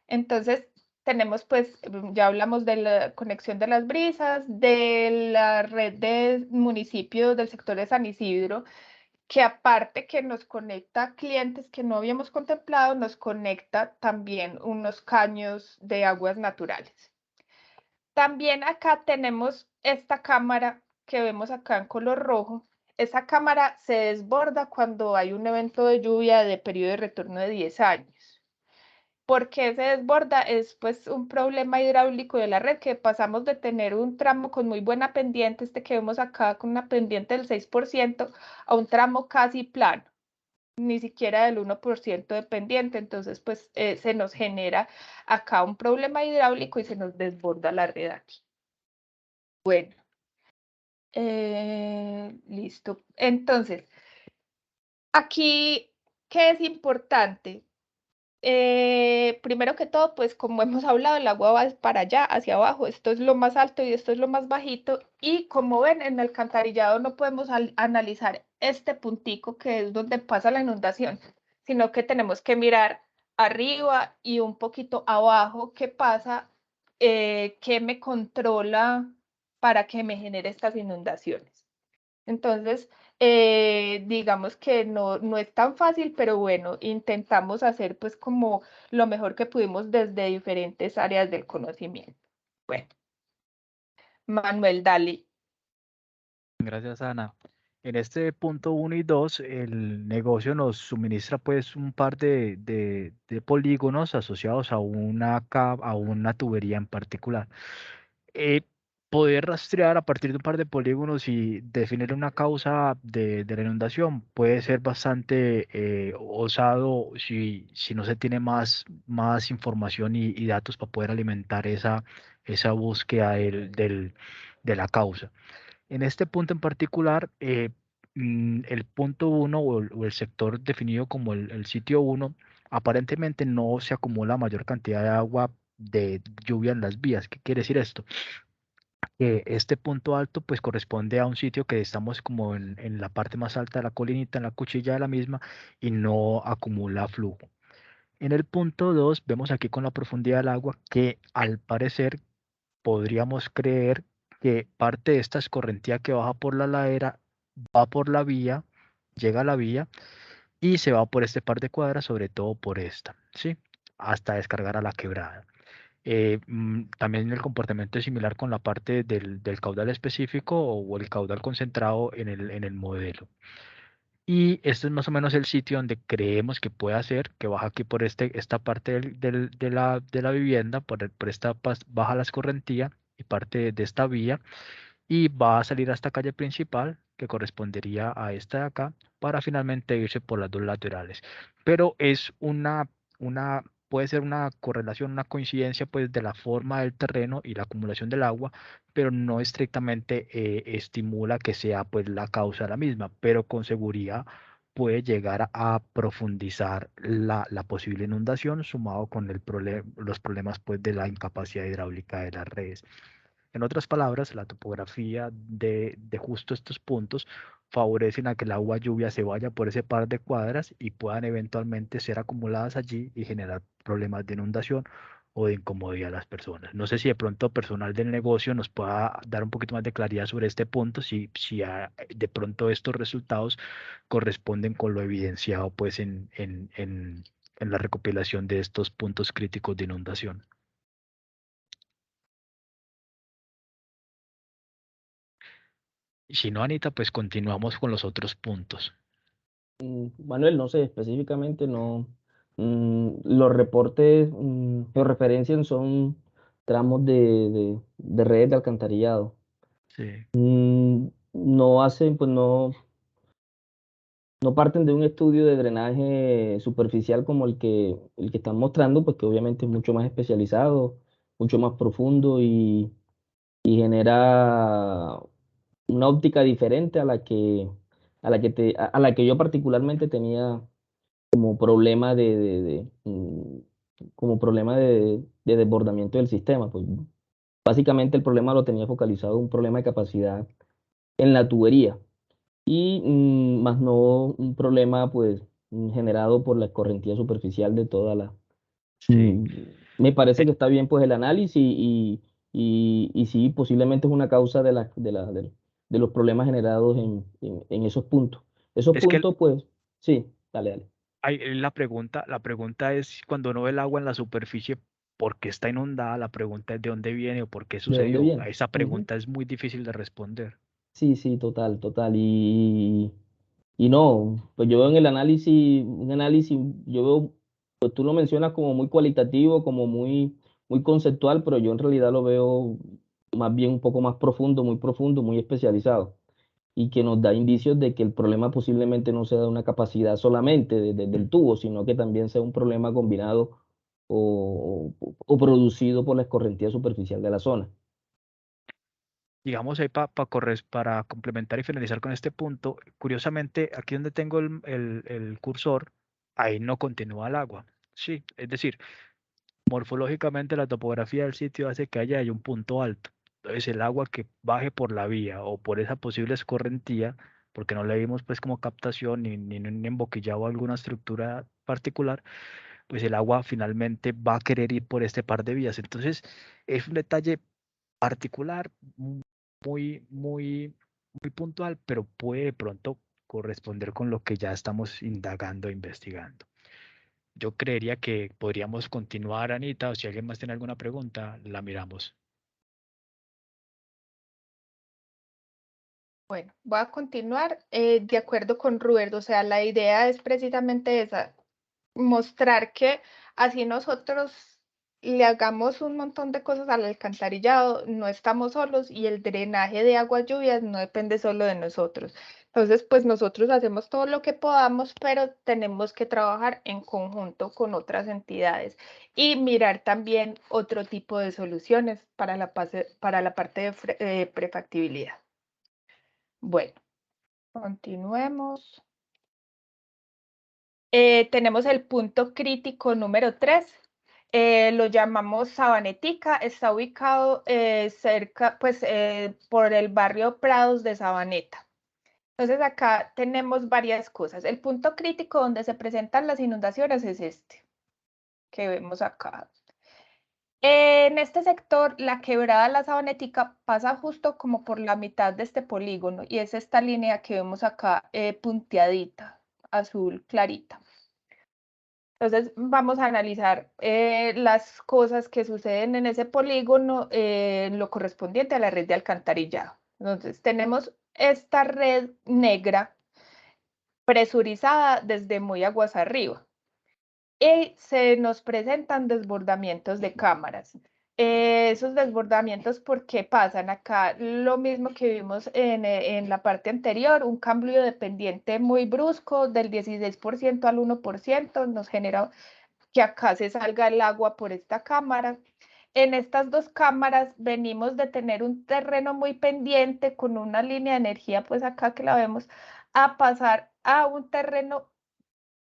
entonces tenemos pues, ya hablamos de la conexión de las brisas, de la red de municipios del sector de San Isidro, que aparte que nos conecta clientes que no habíamos contemplado, nos conecta también unos caños de aguas naturales. También acá tenemos esta cámara que vemos acá en color rojo. Esa cámara se desborda cuando hay un evento de lluvia de periodo de retorno de 10 años. ¿Por qué se desborda? Es pues un problema hidráulico de la red, que pasamos de tener un tramo con muy buena pendiente, este que vemos acá con una pendiente del 6%, a un tramo casi plano, ni siquiera del 1% de pendiente. Entonces pues se nos genera acá un problema hidráulico y se nos desborda la red aquí. Bueno, listo. Entonces, aquí, ¿qué es importante? Primero que todo, pues como hemos hablado, el agua va para allá, hacia abajo. Esto es lo más alto y esto es lo más bajito. Y como ven, en el alcantarillado no podemos analizar este puntico que es donde pasa la inundación, sino que tenemos que mirar arriba y un poquito abajo qué pasa, qué me controla para que me genere estas inundaciones. Entonces, digamos que no es tan fácil, pero bueno, intentamos hacer pues como lo mejor que pudimos desde diferentes áreas del conocimiento. Bueno, Manuel, dale. Gracias, Ana. En este punto 1 y 2, el negocio nos suministra pues un par de polígonos asociados a a una tubería en particular. Poder rastrear a partir de un par de polígonos y definir una causa de la inundación puede ser bastante osado si no se tiene más información y datos para poder alimentar esa búsqueda de la causa. En este punto en particular, el punto 1 o el sector definido como el sitio 1, aparentemente no se acumula mayor cantidad de agua de lluvia en las vías. ¿Qué quiere decir esto? Que este punto alto pues corresponde a un sitio que estamos como en la parte más alta de la colinita, en la cuchilla de la misma, y no acumula flujo. En el punto 2 vemos aquí con la profundidad del agua que al parecer podríamos creer que parte de esta escorrentía que baja por la ladera va por la vía, llega a la vía y se va por este par de cuadras, sobre todo por esta, ¿sí? Hasta descargar a la quebrada. También el comportamiento es similar con la parte del caudal específico o el caudal concentrado en el modelo. Y este es más o menos el sitio donde creemos que puede ser, que baja aquí por esta parte de la vivienda, por esta baja la escorrentía y parte de esta vía, y va a salir a esta calle principal, que correspondería a esta de acá, para finalmente irse por las dos laterales. Pero es puede ser una correlación, una coincidencia pues de la forma del terreno y la acumulación del agua, pero no estrictamente estimula que sea pues la causa la misma, pero con seguridad puede llegar a profundizar la posible inundación sumado con los problemas pues de la incapacidad hidráulica de las redes. En otras palabras, la topografía de justo estos puntos favorecen a que el agua lluvia se vaya por ese par de cuadras y puedan eventualmente ser acumuladas allí y generar problemas de inundación o de incomodidad a las personas. No sé si de pronto personal del negocio nos pueda dar un poquito más de claridad sobre este punto, si de pronto estos resultados corresponden con lo evidenciado pues en la recopilación de estos puntos críticos de inundación. Y si no, Anita, pues continuamos con los otros puntos. Manuel, no sé, específicamente no. Los reportes que referencian son tramos de redes de alcantarillado. Sí. No hacen, pues no parten de un estudio de drenaje superficial como el que están mostrando, pues que obviamente es mucho más especializado, mucho más profundo y genera una óptica diferente a la que yo particularmente tenía como problema como problema de desbordamiento del sistema. Pues básicamente el problema lo tenía focalizado, un problema de capacidad en la tubería y más no un problema pues generado por la escorrentía superficial de toda la... Sí. Me parece que está bien pues el análisis y sí, posiblemente es una causa de los problemas generados en esos puntos. Esos Es que puntos pues, sí, dale. la pregunta es cuando uno ve el agua en la superficie, ¿por qué está inundada? La pregunta es de dónde viene o por qué ¿De dónde sucedió. A viene? esa Ujú. pregunta es muy difícil de responder. Sí, total. Y no, pues yo veo en el análisis, yo veo, pues tú lo mencionas como muy cualitativo, como muy conceptual, pero yo en realidad lo veo más bien un poco más profundo, muy especializado, y que nos da indicios de que el problema posiblemente no sea de una capacidad solamente del tubo, sino que también sea un problema combinado o producido por la escorrentía superficial de la zona. Digamos ahí para complementar y finalizar con este punto, curiosamente, aquí donde tengo el cursor, ahí no continúa el agua. Sí, es decir, morfológicamente la topografía del sitio hace que haya un punto alto. Entonces el agua que baje por la vía o por esa posible escorrentía porque no le dimos pues como captación ni un emboquillado o alguna estructura particular, pues el agua finalmente va a querer ir por este par de vías. Entonces es un detalle particular, muy, muy, muy puntual, pero puede de pronto corresponder con lo que ya estamos indagando e investigando. Yo creería que podríamos continuar, Anita, o si alguien más tiene alguna pregunta, la miramos. Bueno, voy a continuar de acuerdo con Roberto, o sea, la idea es precisamente esa, mostrar que así nosotros le hagamos un montón de cosas al alcantarillado, no estamos solos y el drenaje de aguas lluvias no depende solo de nosotros. Entonces, pues nosotros hacemos todo lo que podamos, pero tenemos que trabajar en conjunto con otras entidades y mirar también otro tipo de soluciones para la parte de prefactibilidad. Bueno, continuemos. Tenemos el punto crítico número 3. Lo llamamos Sabanetica. Está ubicado cerca, pues, por el barrio Prados de Sabaneta. Entonces acá tenemos varias cosas. El punto crítico donde se presentan las inundaciones es este, que vemos acá. En este sector, la quebrada La Sabanetica pasa justo como por la mitad de este polígono y es esta línea que vemos acá punteadita, azul clarita. Entonces vamos a analizar las cosas que suceden en ese polígono en lo correspondiente a la red de alcantarillado. Entonces tenemos esta red negra presurizada desde muy aguas arriba. Y se nos presentan desbordamientos de cámaras. Esos desbordamientos, ¿por qué pasan acá? Lo mismo que vimos en la parte anterior, un cambio de pendiente muy brusco del 16% al 1% nos genera que acá se salga el agua por esta cámara. En estas dos cámaras venimos de tener un terreno muy pendiente con una línea de energía, pues acá que la vemos, a pasar a un terreno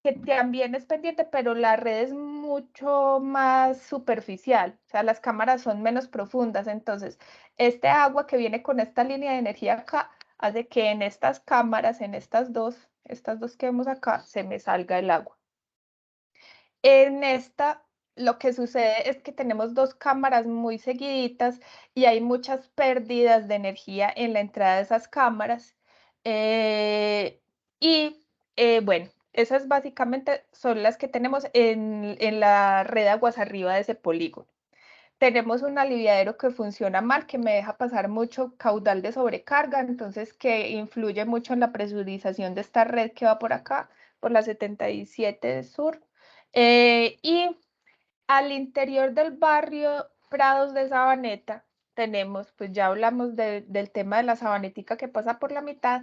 que también es pendiente, pero la red es mucho más superficial, o sea, las cámaras son menos profundas, entonces este agua que viene con esta línea de energía acá hace que en estas cámaras, en estas dos que vemos acá, se me salga el agua. En esta, lo que sucede es que tenemos dos cámaras muy seguiditas y hay muchas pérdidas de energía en la entrada de esas cámaras. Bueno, esas básicamente son las que tenemos en la red aguas arriba de ese polígono. Tenemos un aliviadero que funciona mal, que me deja pasar mucho caudal de sobrecarga, entonces que influye mucho en la presurización de esta red que va por acá, por la 77 Sur. Y al interior del barrio Prados de Sabaneta tenemos, pues ya hablamos del tema de la sabanetica que pasa por la mitad,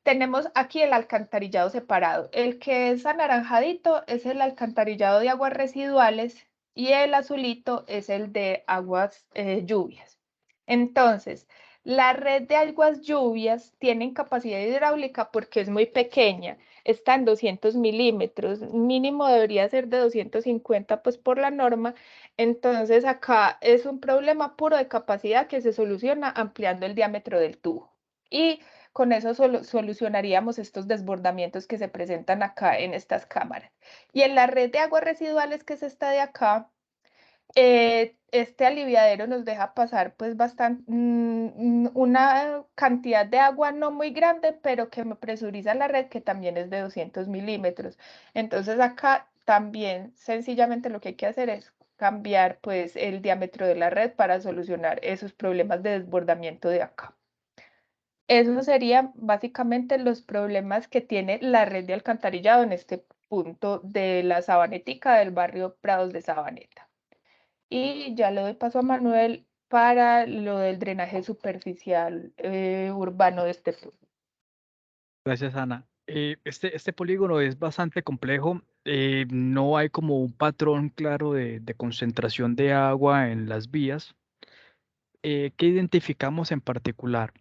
tenemos aquí el alcantarillado separado. El que es anaranjadito es el alcantarillado de aguas residuales y el azulito es el de aguas lluvias. Entonces, la red de aguas lluvias tiene capacidad hidráulica porque es muy pequeña, está en 200 milímetros, mínimo debería ser de 250 pues por la norma, entonces acá es un problema puro de capacidad que se soluciona ampliando el diámetro del tubo y con eso solucionaríamos estos desbordamientos que se presentan acá en estas cámaras. Y en la red de aguas residuales que es esta de acá, este aliviadero nos deja pasar pues bastante, una cantidad de agua no muy grande, pero que me presuriza la red que también es de 200 milímetros. Entonces acá también sencillamente lo que hay que hacer es cambiar pues el diámetro de la red para solucionar esos problemas de desbordamiento de acá. Esos serían básicamente los problemas que tiene la red de alcantarillado en este punto de la Sabanetica del barrio Prados de Sabaneta. Y ya le doy paso a Manuel para lo del drenaje superficial urbano de este punto. Gracias, Ana. Este polígono es bastante complejo. No hay como un patrón claro de concentración de agua en las vías. ¿Qué identificamos en particular?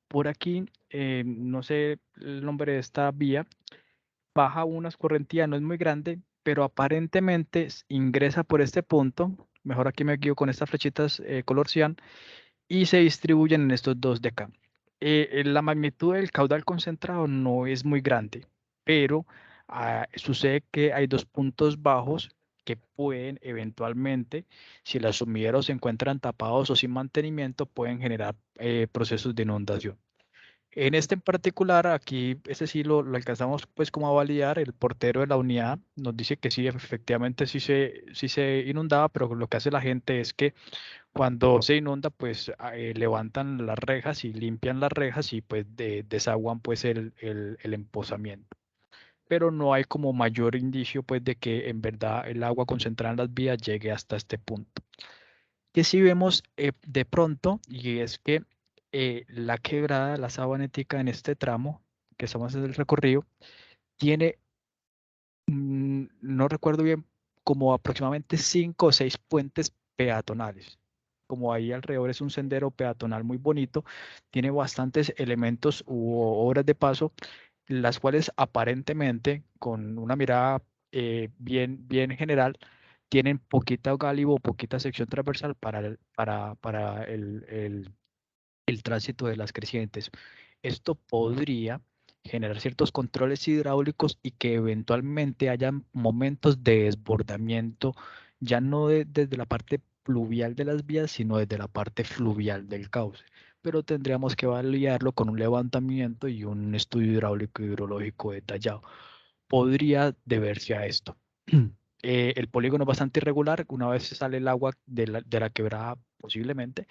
Por aquí, no sé el nombre de esta vía, baja una escorrentía, no es muy grande, pero aparentemente ingresa por este punto. Mejor aquí me guío con estas flechitas color cian y se distribuyen en estos dos de acá. La magnitud del caudal concentrado no es muy grande, pero sucede que hay dos puntos bajos que pueden eventualmente, si los sumideros se encuentran tapados o sin mantenimiento, pueden generar procesos de inundación. En este en particular, aquí, ese sí lo alcanzamos pues como a validar. El portero de la unidad nos dice que sí, efectivamente sí se inundaba, pero lo que hace la gente es que cuando se inunda, pues levantan las rejas y limpian las rejas y pues desaguan pues el empozamiento. Pero no hay como mayor indicio pues de que en verdad el agua concentrada en las vías llegue hasta este punto. Que sí vemos de pronto, y es que la quebrada, la Sabanetica en este tramo, que estamos en el recorrido, tiene, no recuerdo bien, como aproximadamente 5 o 6 puentes peatonales. Como ahí alrededor es un sendero peatonal muy bonito, tiene bastantes elementos u obras de paso, las cuales aparentemente, con una mirada bien general, tienen poquita gálibo, poquita sección transversal para el tránsito de las crecientes. Esto podría generar ciertos controles hidráulicos y que eventualmente hayan momentos de desbordamiento, ya no desde la parte pluvial de las vías, sino desde la parte fluvial del cauce. Pero tendríamos que validarlo con un levantamiento y un estudio hidráulico y hidrológico detallado. Podría deberse a esto. El polígono es bastante irregular. Una vez sale el agua de la quebrada, posiblemente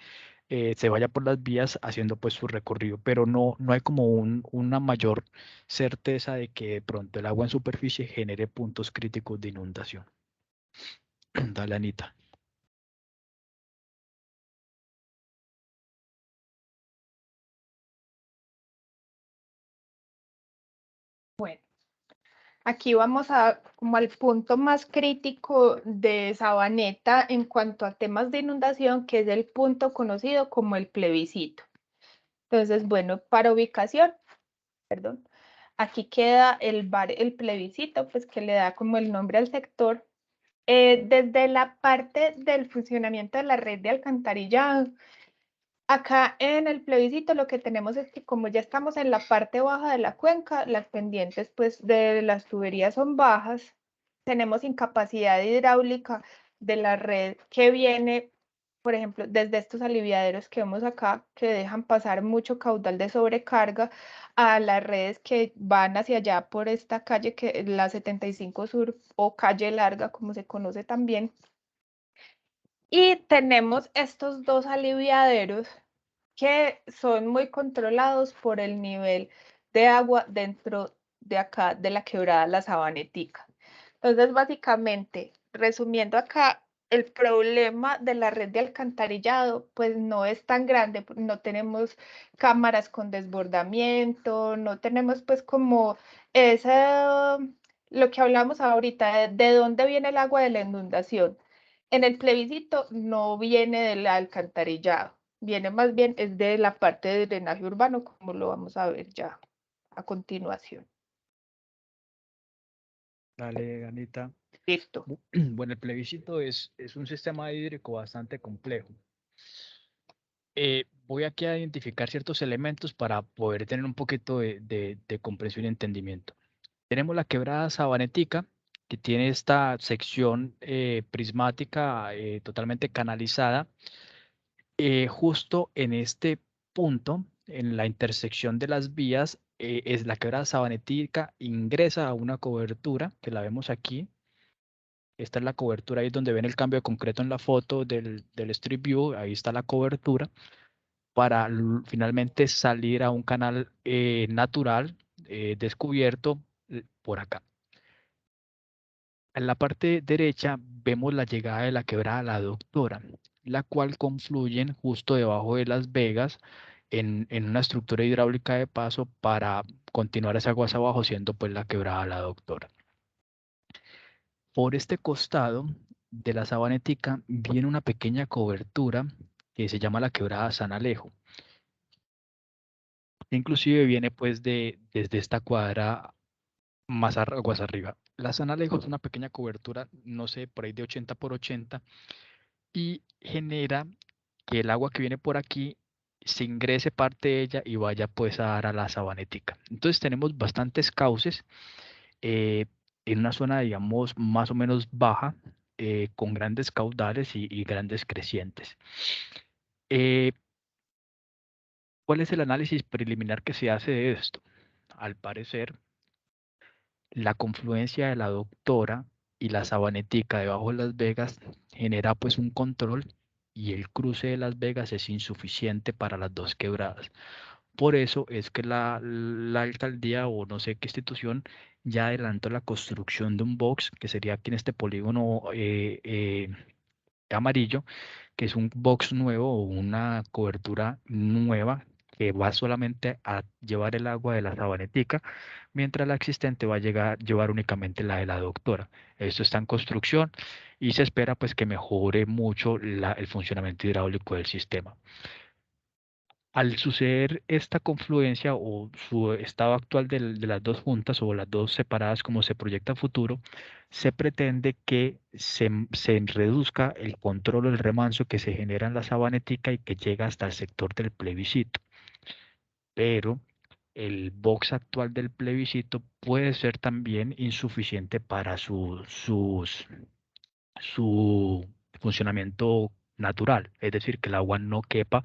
se vaya por las vías haciendo pues su recorrido, pero no hay como una mayor certeza de que de pronto el agua en superficie genere puntos críticos de inundación. Dale, Anita. Bueno, aquí vamos como al punto más crítico de Sabaneta en cuanto a temas de inundación, que es el punto conocido como el plebiscito. Entonces, bueno, para ubicación, perdón, aquí queda el plebiscito, pues que le da como el nombre al sector. Desde la parte del funcionamiento de la red de alcantarillado, acá en el plebiscito lo que tenemos es que como ya estamos en la parte baja de la cuenca, las pendientes pues de las tuberías son bajas, tenemos incapacidad hidráulica de la red que viene, por ejemplo, desde estos aliviaderos que vemos acá, que dejan pasar mucho caudal de sobrecarga a las redes que van hacia allá por esta calle, que es la 75 Sur o calle larga, como se conoce también. Y tenemos estos dos aliviaderos que son muy controlados por el nivel de agua dentro de acá, de la quebrada La Sabanetica. Entonces, básicamente, resumiendo acá, el problema de la red de alcantarillado, pues no es tan grande, no tenemos cámaras con desbordamiento, no tenemos pues como esa, lo que hablamos ahorita, de dónde viene el agua de la inundación. En el plebiscito no viene del alcantarillado, viene más bien es de la parte de drenaje urbano, como lo vamos a ver ya a continuación. Dale, Anita. Listo. Bueno, el plebiscito es un sistema hídrico bastante complejo. Voy aquí a identificar ciertos elementos para poder tener un poquito de comprensión y entendimiento. Tenemos la quebrada Sabanetica, que tiene esta sección prismática totalmente canalizada. Justo en este punto, en la intersección de las vías, es la quebrada Sabanetica, ingresa a una cobertura, que la vemos aquí. Esta es la cobertura, ahí es donde ven el cambio de concreto en la foto del Street View, ahí está la cobertura, para finalmente salir a un canal natural descubierto por acá. En la parte derecha vemos la llegada de la quebrada La Doctora, la cual confluyen justo debajo de Las Vegas en una estructura hidráulica de paso para continuar esa aguas abajo, siendo pues la quebrada La Doctora. Por este costado de la Sabanetica viene una pequeña cobertura que se llama la quebrada San Alejo. Inclusive viene pues desde esta cuadra más aguas arriba. La San Alejo es una pequeña cobertura, no sé, por ahí de 80 por 80 y genera que el agua que viene por aquí se ingrese parte de ella y vaya pues a dar a la Sabanetica. Entonces tenemos bastantes cauces en una zona, digamos, más o menos baja, con grandes caudales y grandes crecientes. ¿Cuál es el análisis preliminar que se hace de esto? Al parecer, la confluencia de la Doctora y la Sabanetica debajo de Las Vegas genera pues un control y el cruce de Las Vegas es insuficiente para las dos quebradas. Por eso es que la alcaldía o no sé qué institución ya adelantó la construcción de un box, que sería aquí en este polígono amarillo, que es un box nuevo o una cobertura nueva que va solamente a llevar el agua de la Sabanetica, mientras la existente va a llevar únicamente la de la Doctora. Esto está en construcción y se espera pues que mejore mucho el funcionamiento hidráulico del sistema. Al suceder esta confluencia o su estado actual de las dos juntas o las dos separadas como se proyecta a futuro, se pretende que se reduzca el control o el remanso que se genera en la Sabanetica y que llega hasta el sector del plebiscito. Pero el box actual del plebiscito puede ser también insuficiente para su funcionamiento natural, es decir, que el agua no quepa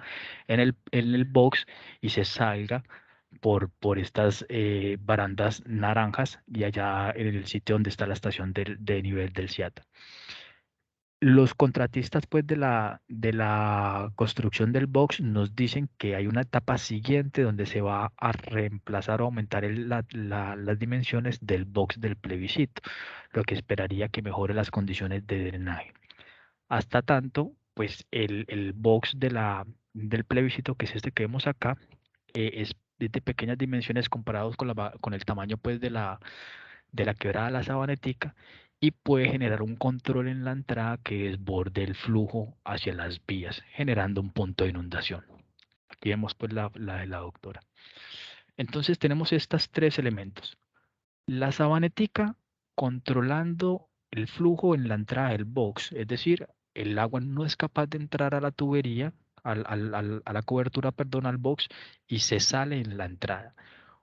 en el box y se salga por estas barandas naranjas y allá en el sitio donde está la estación de nivel del CIATA. Los contratistas pues de la construcción del box nos dicen que hay una etapa siguiente donde se va a reemplazar o aumentar las dimensiones del box del plebiscito, lo que esperaría que mejore las condiciones de drenaje. Hasta tanto, pues el box del plebiscito, que es este que vemos acá, es de pequeñas dimensiones comparados con el tamaño pues de la quebrada de la Sabanetica y puede generar un control en la entrada que desborde el flujo hacia las vías, generando un punto de inundación. Aquí vemos pues la de la Doctora. Entonces tenemos estos tres elementos. La Sabanetica controlando el flujo en la entrada del box, es decir, el agua no es capaz de entrar a la tubería, a la cobertura, perdón, al box, y se sale en la entrada.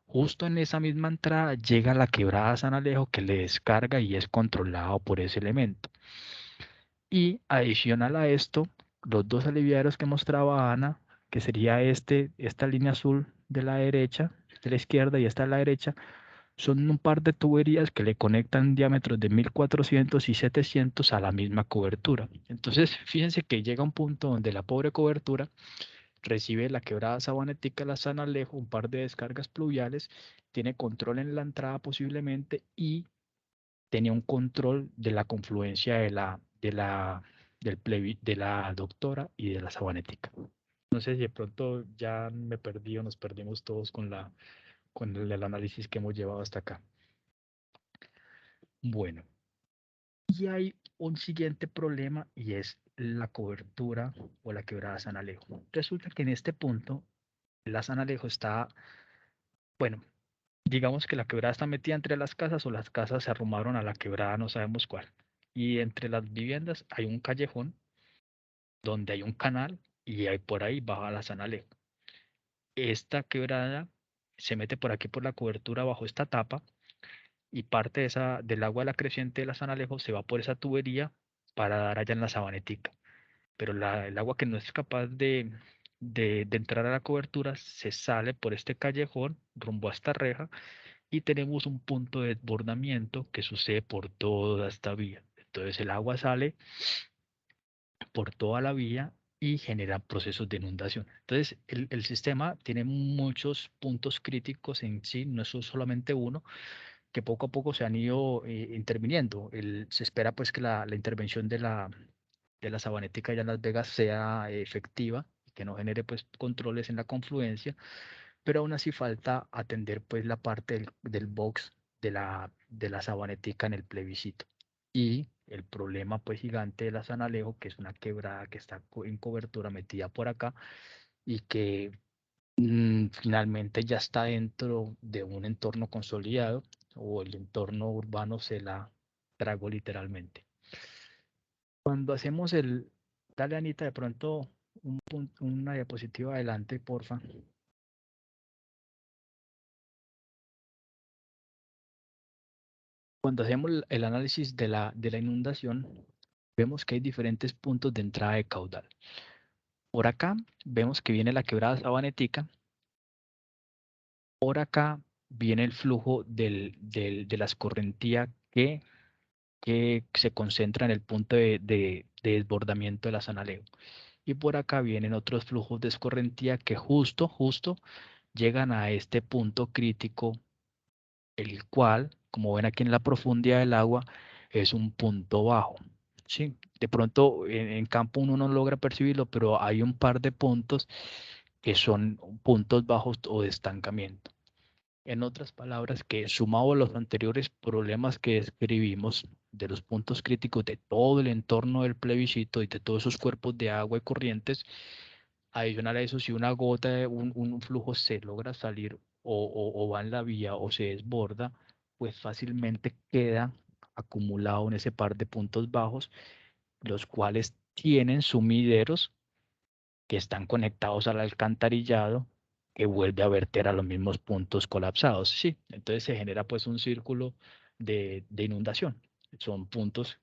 Justo en esa misma entrada llega la quebrada San Alejo que le descarga y es controlado por ese elemento. Y adicional a esto, los dos aliviaderos que mostraba Ana, que sería esta línea azul de la derecha, de la izquierda y esta de la derecha, son un par de tuberías que le conectan diámetros de 1400 y 700 a la misma cobertura. Entonces, fíjense que llega un punto donde la pobre cobertura recibe la quebrada Sabanetica, la San Alejo, un par de descargas pluviales, tiene control en la entrada posiblemente y tenía un control de la confluencia de la Doctora y de la Sabanetica. No sé si de pronto ya me perdí o nos perdimos todos con el análisis que hemos llevado hasta acá. Bueno, y hay un siguiente problema y es la cobertura o la quebrada San Alejo. Resulta que en este punto la San Alejo está, bueno, digamos que la quebrada está metida entre las casas o las casas se arrumaron a la quebrada, no sabemos cuál. Y entre las viviendas hay un callejón donde hay un canal y ahí por ahí baja la San Alejo. Esta quebrada se mete por aquí por la cobertura bajo esta tapa y parte del agua de la creciente de la San Alejo se va por esa tubería para dar allá en la Sabanetica. Pero el agua que no es capaz de entrar a la cobertura se sale por este callejón rumbo a esta reja y tenemos un punto de desbordamiento que sucede por toda esta vía. Entonces el agua sale por toda la vía y genera procesos de inundación. Entonces el sistema tiene muchos puntos críticos en sí, no es solamente uno, que poco a poco se han ido interviniendo. Se espera pues que la intervención de la Sabanetica allá en Las Vegas sea efectiva y que no genere pues controles en la confluencia, pero aún así falta atender pues la parte del box de la Sabanetica en el plebiscito. Y el problema pues gigante de la San Alejo, que es una quebrada que está en cobertura metida por acá y que finalmente ya está dentro de un entorno consolidado o el entorno urbano se la tragó literalmente. Cuando hacemos dale Anita de pronto una diapositiva adelante, porfa. Cuando hacemos el análisis de la inundación, vemos que hay diferentes puntos de entrada de caudal. Por acá vemos que viene la quebrada Sabanetica. Por acá viene el flujo de la escorrentía que se concentra en el punto de desbordamiento de la Sanaleo. Y por acá vienen otros flujos de escorrentía que justo llegan a este punto crítico, el cual, como ven aquí en la profundidad del agua, es un punto bajo. ¿Sí? De pronto en campo uno no logra percibirlo, pero hay un par de puntos que son puntos bajos o de estancamiento. En otras palabras, que sumado a los anteriores problemas que describimos de los puntos críticos de todo el entorno del plebiscito y de todos esos cuerpos de agua y corrientes, adicional a eso, si una gota, un flujo se logra salir o va en la vía o se desborda, pues fácilmente queda acumulado en ese par de puntos bajos, los cuales tienen sumideros que están conectados al alcantarillado que vuelve a verter a los mismos puntos colapsados. Sí, entonces se genera pues un círculo de inundación. Son puntos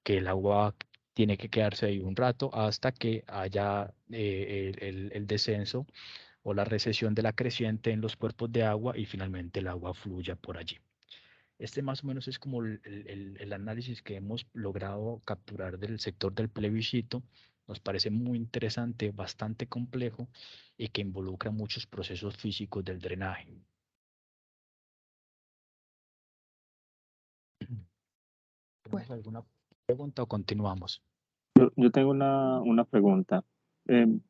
que el agua tiene que quedarse ahí un rato hasta que haya el descenso o la recesión de la creciente en los cuerpos de agua y finalmente el agua fluya por allí. Este más o menos es como el análisis que hemos logrado capturar del sector del plebiscito. Nos parece muy interesante, bastante complejo y que involucra muchos procesos físicos del drenaje. ¿Tenemos alguna pregunta o continuamos? Yo tengo una pregunta,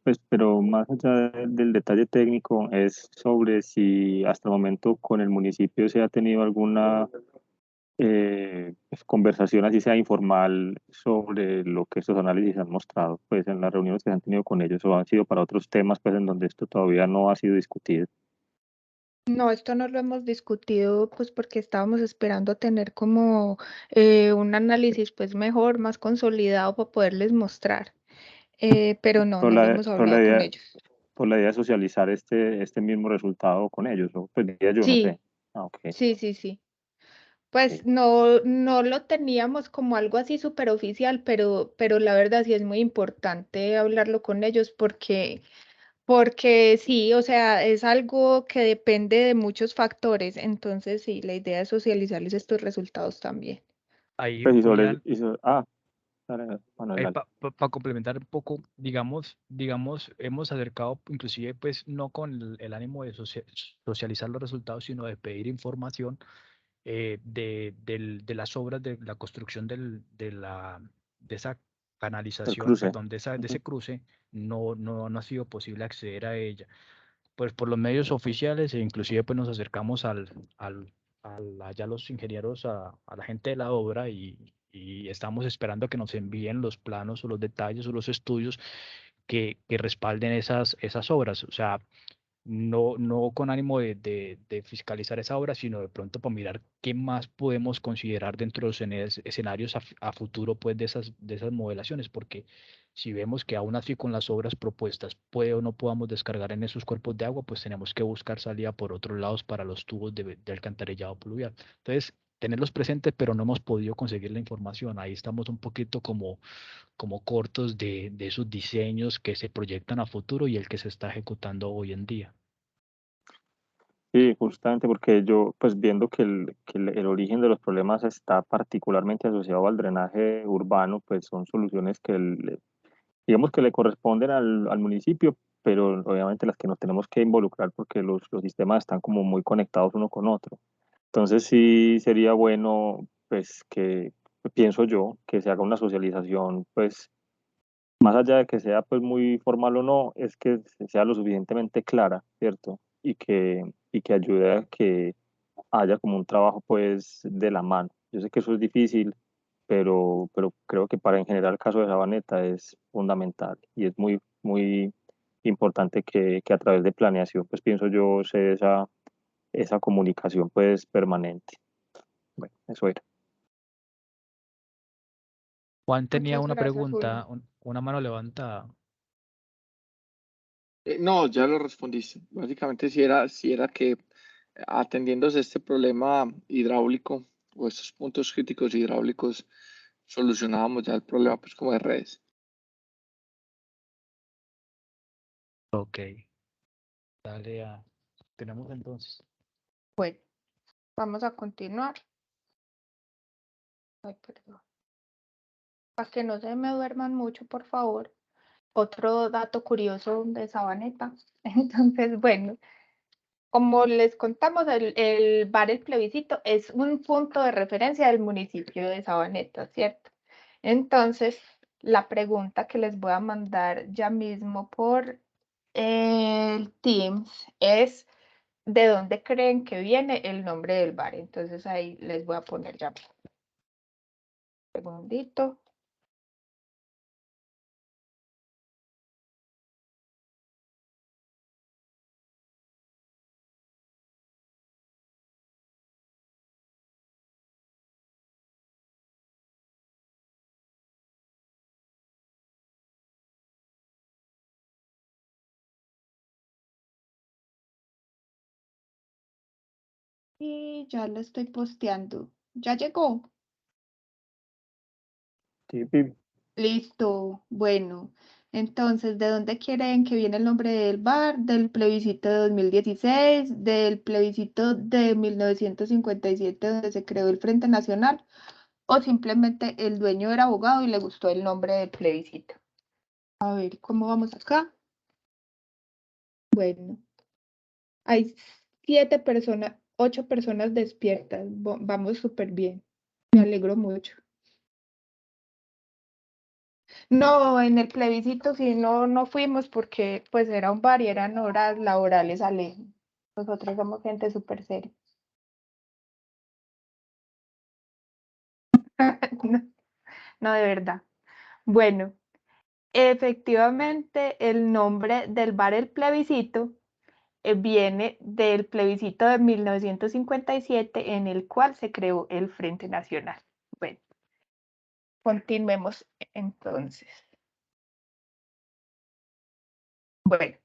pues, pero más allá del detalle técnico, es sobre si hasta el momento con el municipio se ha tenido alguna pues, conversación, así sea informal, sobre lo que estos análisis han mostrado, pues en las reuniones que se han tenido con ellos, o han sido para otros temas, pues en donde esto todavía no ha sido discutido. No, esto no lo hemos discutido pues porque estábamos esperando tener como un análisis pues mejor, más consolidado para poderles mostrar. Pero no, Por no lo la, hemos por la hablado con idea, ellos. por la idea de socializar este mismo resultado con ellos, o pues diría yo, no sé. Sí, Ah, ok, sí. Pues ok. no lo teníamos como algo así súper oficial, pero la verdad sí es muy importante hablarlo con ellos porque sí, o sea, es algo que depende de muchos factores. Entonces sí, la idea es socializarles estos resultados también. Ahí, Pues Julián, dale, Manuel, dale. para complementar un poco, digamos, hemos acercado, inclusive, pues no con el ánimo de socializar los resultados, sino de pedir información de las obras de la construcción de esa El canalización, cruce. perdón, de Ujú. ese cruce, no ha sido posible acceder a ella. Pues por los medios oficiales e inclusive pues nos acercamos allá los ingenieros, a la gente de la obra y estamos esperando a que nos envíen los planos o los detalles o los estudios que respalden esas obras. O sea, no con ánimo de fiscalizar esa obra, sino de pronto para mirar qué más podemos considerar dentro de los escenarios a futuro pues, de esas modelaciones, porque si vemos que aún así con las obras propuestas puede o no podamos descargar en esos cuerpos de agua, pues tenemos que buscar salida por otros lados para los tubos de alcantarillado pluvial. Entonces, tenerlos presentes, pero no hemos podido conseguir la información. Ahí estamos un poquito como cortos de esos diseños que se proyectan a futuro y el que se está ejecutando hoy en día. Sí, justamente porque yo, pues viendo que el origen de los problemas está particularmente asociado al drenaje urbano, pues son soluciones digamos que le corresponden al municipio, pero obviamente las que nos tenemos que involucrar porque los sistemas están como muy conectados uno con otro. Entonces sí sería bueno, pues que pienso yo, que se haga una socialización, pues más allá de que sea pues muy formal o no, es que sea lo suficientemente clara, ¿cierto? Y que ayude a que haya como un trabajo pues de la mano. Yo sé que eso es difícil, pero creo que para en general el caso de Sabaneta es fundamental y es muy importante que a través de planeación, pues pienso yo, se esa comunicación pues permanente. Bueno, eso era. Juan tenía Muchas una gracias, Julio. pregunta, una mano levantada. No, ya lo respondiste. Básicamente si era que atendiéndose a este problema hidráulico o estos puntos críticos hidráulicos, solucionábamos ya el problema pues como de redes. Ok, dale a... Tenemos entonces. Bueno, vamos a continuar. Ay, perdón. Para que no se me duerman mucho, por favor. Otro dato curioso de Sabaneta. Entonces, bueno, como les contamos, el bar El Plebiscito es un punto de referencia del municipio de Sabaneta, ¿cierto? Entonces, la pregunta que les voy a mandar ya mismo por el Teams es, ¿de dónde creen que viene el nombre del bar? Entonces ahí les voy a poner ya. Un segundito. Y ya lo estoy posteando. ¿Ya llegó? Sí, Pi. Listo. Bueno, entonces, ¿de dónde quieren que viene el nombre del bar? ¿Del plebiscito de 2016? ¿Del plebiscito de 1957 donde se creó el Frente Nacional? ¿O simplemente el dueño era abogado y le gustó el nombre del plebiscito? A ver, ¿cómo vamos acá? Bueno, hay 7 personas, 8 personas despiertas. Vamos súper bien. Me alegro mucho. No, en el plebiscito sí no fuimos porque pues era un bar y eran horas laborales Alejo. Nosotros somos gente súper seria. No, no, de verdad. Bueno, efectivamente el nombre del bar El Plebiscito viene del plebiscito de 1957 en el cual se creó el Frente Nacional. Bueno, continuemos entonces. Bueno,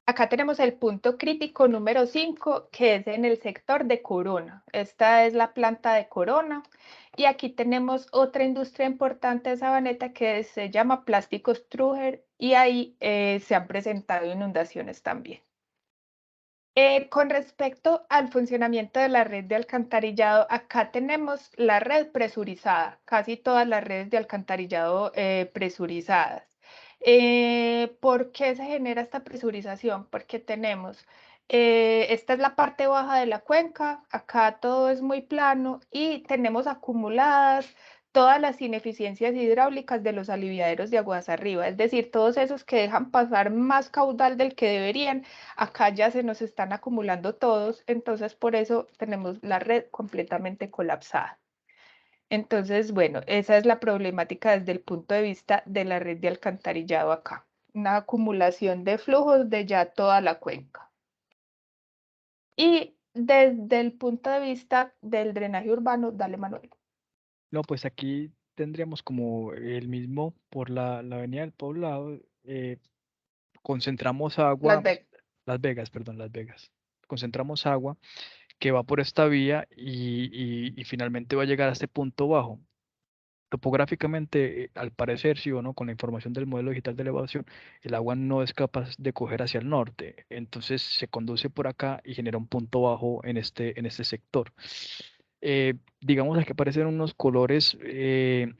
acá tenemos el punto crítico número 5, que es en el sector de Corona. Esta es la planta de Corona. Y aquí tenemos otra industria importante de Sabaneta que se llama Plásticos Trúger y ahí se han presentado inundaciones también. Con respecto al funcionamiento de la red de alcantarillado, acá tenemos la red presurizada, casi todas las redes de alcantarillado presurizadas. ¿Por qué se genera esta presurización? Porque tenemos, esta es la parte baja de la cuenca, acá todo es muy plano y tenemos acumuladas todas las ineficiencias hidráulicas de los aliviaderos de aguas arriba, es decir, todos esos que dejan pasar más caudal del que deberían. Acá ya se nos están acumulando todos, entonces por eso tenemos la red completamente colapsada. Entonces, bueno, esa es la problemática desde el punto de vista de la red de alcantarillado acá. Una acumulación de flujos de ya toda la cuenca. Y desde el punto de vista del drenaje urbano, dale Manuel. No, pues aquí tendríamos como el mismo por la avenida del Poblado. Concentramos agua, Las Vegas, perdón, Las Vegas. Concentramos agua que va por esta vía y finalmente va a llegar a este punto bajo. Topográficamente, al parecer, sí o no, con la información del modelo digital de elevación, el agua no es capaz de coger hacia el norte. Entonces se conduce por acá y genera un punto bajo en este sector. Digamos, aquí aparecen unos colores de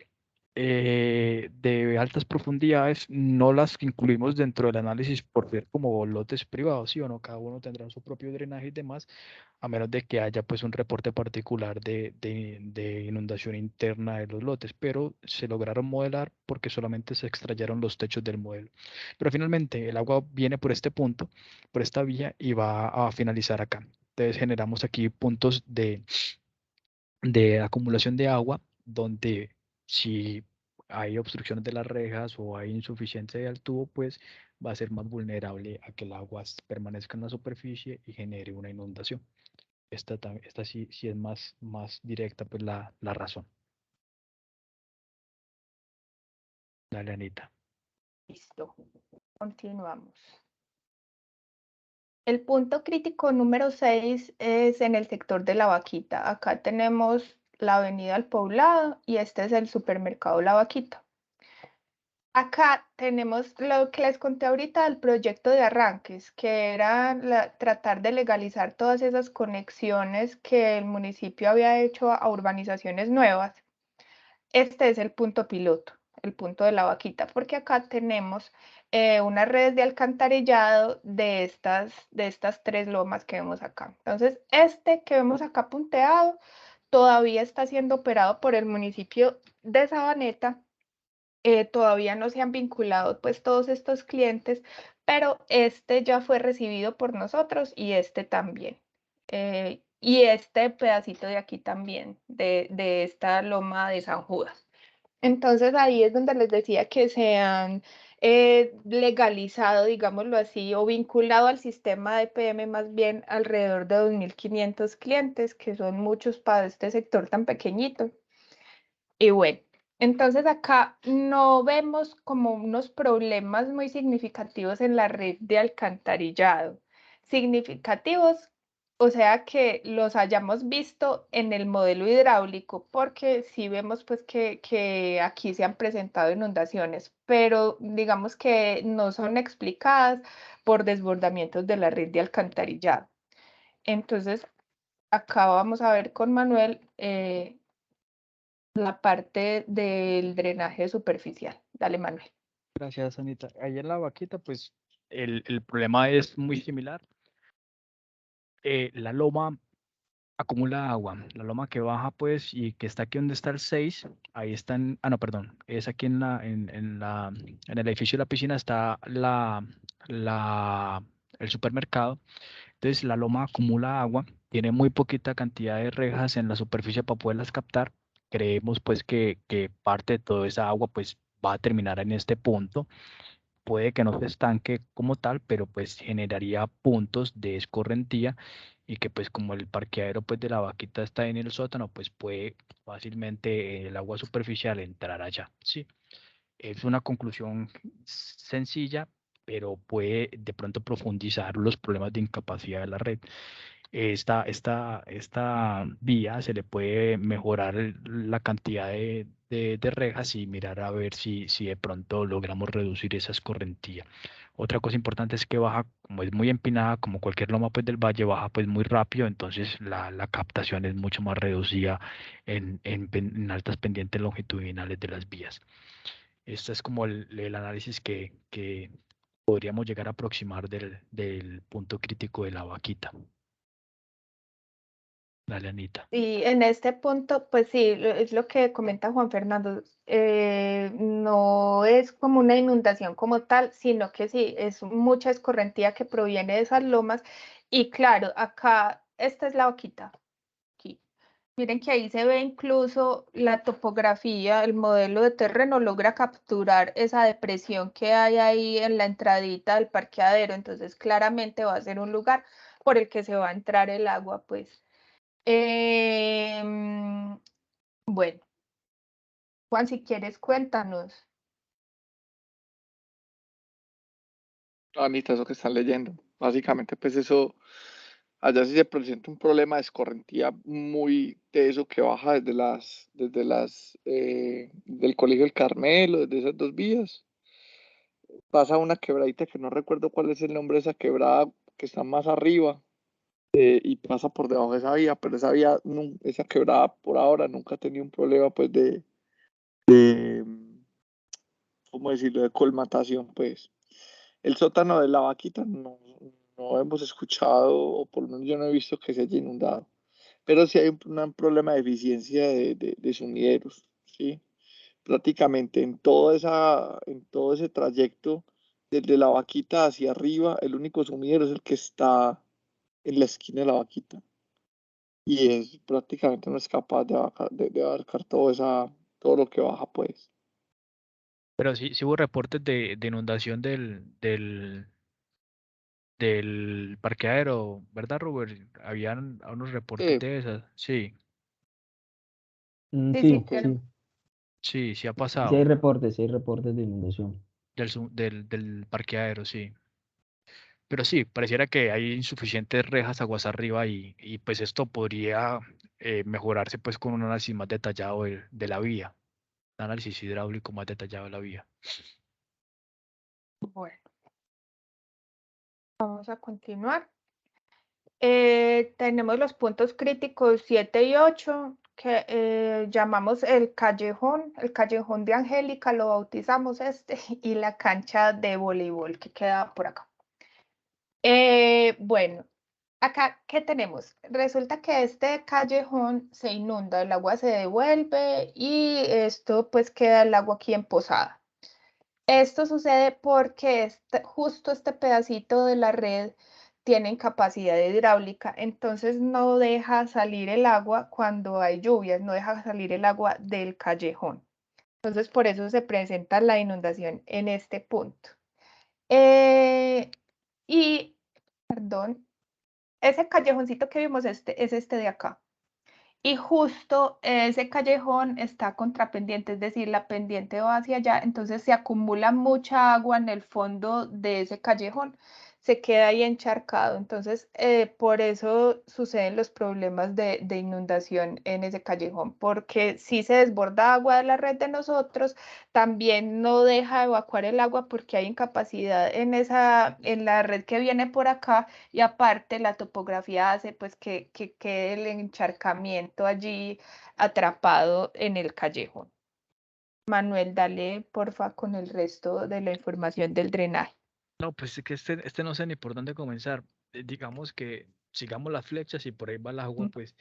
altas profundidades, no las incluimos dentro del análisis por ser como lotes privados, ¿sí o no? Cada uno tendrá su propio drenaje y demás, a menos de que haya pues un reporte particular de inundación interna de los lotes, pero se lograron modelar porque solamente se extrayeron los techos del modelo. Pero finalmente el agua viene por este punto, por esta vía y va a finalizar acá. Entonces generamos aquí puntos de acumulación de agua donde si hay obstrucciones de las rejas o hay insuficiencia del tubo, pues va a ser más vulnerable a que el agua permanezca en la superficie y genere una inundación. Esta sí es más directa, pues la razón. Dale, Anita. Listo. Continuamos. El punto crítico número 6 es en el sector de La Vaquita. Acá tenemos la avenida El Poblado y este es el supermercado La Vaquita. Acá tenemos lo que les conté ahorita del proyecto de arranques, que era tratar de legalizar todas esas conexiones que el municipio había hecho a urbanizaciones nuevas. Este es el punto piloto, el punto de La Vaquita, porque acá tenemos unas redes de alcantarillado de estas 3 lomas que vemos acá. Entonces, este que vemos acá punteado todavía está siendo operado por el municipio de Sabaneta. Todavía no se han vinculado pues todos estos clientes, pero este ya fue recibido por nosotros y este también. Y este pedacito de aquí también, de esta loma de San Judas. Entonces ahí es donde les decía que se han legalizado, digámoslo así, o vinculado al sistema de PM más bien alrededor de 2.500 clientes, que son muchos para este sector tan pequeñito. Y bueno, entonces acá no vemos como unos problemas muy significativos en la red de alcantarillado. Significativos, o sea que los hayamos visto en el modelo hidráulico, porque sí vemos pues que aquí se han presentado inundaciones, pero digamos que no son explicadas por desbordamientos de la red de alcantarillado. Entonces, acá vamos a ver con Manuel la parte del drenaje superficial. Dale, Manuel. Gracias, Anita. Ahí en La Vaquita, pues el problema es muy similar. La loma acumula agua. La loma que baja, pues, y que está aquí donde está el 6, ahí están, no, perdón, es aquí en el edificio de la piscina está el supermercado. Entonces la loma acumula agua, tiene muy poquita cantidad de rejas en la superficie para poderlas captar. Creemos pues que parte de toda esa agua pues va a terminar en este punto. Puede que no se estanque como tal, pero pues generaría puntos de escorrentía y que pues como el parqueadero pues de La Vaquita está en el sótano, pues puede fácilmente el agua superficial entrar allá. Sí, es una conclusión sencilla, pero puede de pronto profundizar los problemas de incapacidad de la red. Esta vía se le puede mejorar la cantidad de rejas y mirar a ver si de pronto logramos reducir esa escorrentía. Otra cosa importante es que baja, como es muy empinada, como cualquier loma pues, del valle, baja pues muy rápido, entonces la captación es mucho más reducida en altas pendientes longitudinales de las vías. Este es como el análisis que podríamos llegar a aproximar del punto crítico de La Vaquita. Dale, Anita. Y en este punto, pues sí, es lo que comenta Juan Fernando. No es como una inundación como tal, sino que sí, es mucha escorrentía que proviene de esas lomas. Y claro, acá, esta es La Vaquita. Aquí. Miren que ahí se ve incluso la topografía, el modelo de terreno logra capturar esa depresión que hay ahí en la entradita del parqueadero. Entonces, claramente va a ser un lugar por el que se va a entrar el agua, pues. Bueno, Juan, si quieres, cuéntanos. Anita, eso que están leyendo. Básicamente, pues eso, allá sí se presenta un problema de escorrentía muy de eso que baja del Colegio del Carmelo, desde esas 2 vías. Pasa una quebradita que no recuerdo cuál es el nombre de esa quebrada que está más arriba, y pasa por debajo de esa vía, pero esa vía, esa quebrada por ahora nunca ha tenido un problema pues de ¿cómo decirlo?, de colmatación, pues. El sótano de La Vaquita no hemos escuchado, o por lo menos yo no he visto que se haya inundado, pero sí hay un problema de eficiencia de sumideros, ¿sí? Prácticamente en todo ese trayecto, desde La Vaquita hacia arriba, el único sumidero es el que está en la esquina de La Vaquita, y es prácticamente no es capaz de abarcar todo lo que baja, pues. Pero sí hubo reportes de inundación del parqueadero, ¿verdad, Robert? Habían unos reportes Eh, de esas. Sí, Sí, sí, Sí, pero sí, sí ha sí pasado. hay reportes de inundación. Del parqueadero, sí. Pero sí, pareciera que hay insuficientes rejas aguas arriba y pues esto podría mejorarse pues con un análisis más detallado de la vía, un análisis hidráulico más detallado de la vía. Bueno, vamos a continuar. Tenemos los puntos críticos 7 y 8 que llamamos el callejón de Angélica, lo bautizamos y la cancha de voleibol que queda por acá. Bueno, acá, ¿qué tenemos? Resulta que este callejón se inunda, el agua se devuelve y esto pues queda el agua aquí en Posada. Esto sucede porque justo este pedacito de la red tiene capacidad hidráulica, entonces no deja salir el agua cuando hay lluvias, no deja salir el agua del callejón. Entonces por eso se presenta la inundación en este punto. Y, perdón, ese callejoncito que vimos es este de acá. Y justo ese callejón está contrapendiente, es decir, la pendiente va hacia allá, entonces se acumula mucha agua en el fondo de ese callejón, se queda ahí encharcado. Entonces, por eso suceden los problemas de inundación en ese callejón, porque si se desborda agua de la red de nosotros, también no deja evacuar el agua porque hay incapacidad en la red que viene por acá y aparte la topografía hace pues que quede el encharcamiento allí atrapado en el callejón. Manuel, dale porfa con el resto de la información del drenaje. No, pues es que este no sé ni por dónde comenzar. Digamos que sigamos las flechas y por ahí va el agua, pues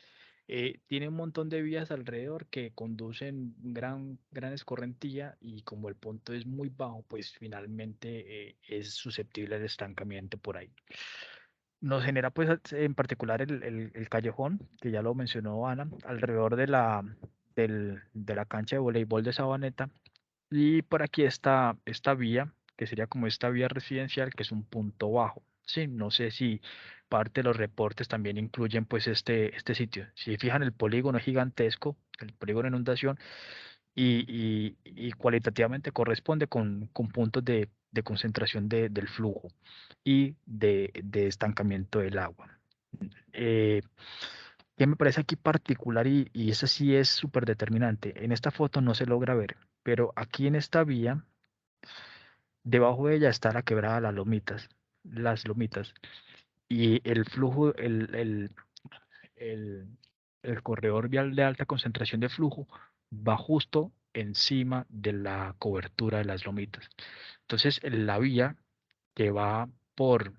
tiene un montón de vías alrededor que conducen gran escorrentía y como el punto es muy bajo, pues finalmente es susceptible al estancamiento por ahí. Nos genera pues en particular el callejón, que ya lo mencionó Ana, alrededor de la cancha de voleibol de Sabaneta. Y por aquí está esta vía, que sería como esta vía residencial, que es un punto bajo. Sí, no sé si parte de los reportes también incluyen pues este sitio. Si fijan, el polígono es gigantesco, el polígono de inundación, y cualitativamente corresponde con puntos de concentración del flujo y de estancamiento del agua. Eh, ¿Qué me parece aquí particular? Y eso sí es súper determinante. En esta foto no se logra ver, pero aquí en esta vía, debajo de ella está la quebrada de las lomitas, y el flujo, el, el corredor vial de alta concentración de flujo va justo encima de la cobertura de las lomitas. Entonces, la vía que va por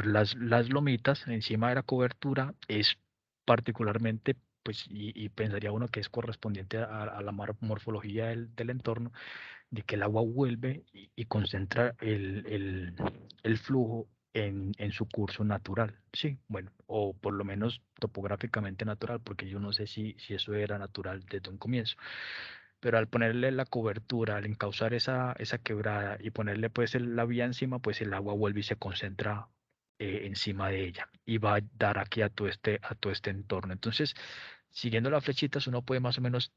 las lomitas encima de la cobertura es particularmente, pues, y pensaría uno que es correspondiente a la morfología del entorno, de que el agua vuelve y concentra el flujo en su curso natural, sí, bueno, o por lo menos topográficamente natural, porque yo no sé si eso era natural desde un comienzo. Pero al ponerle la cobertura, al encauzar esa quebrada y ponerle pues la vía encima, pues el agua vuelve y se concentra encima de ella y va a dar aquí a todo este entorno. Entonces, siguiendo las flechitas, uno puede más o menos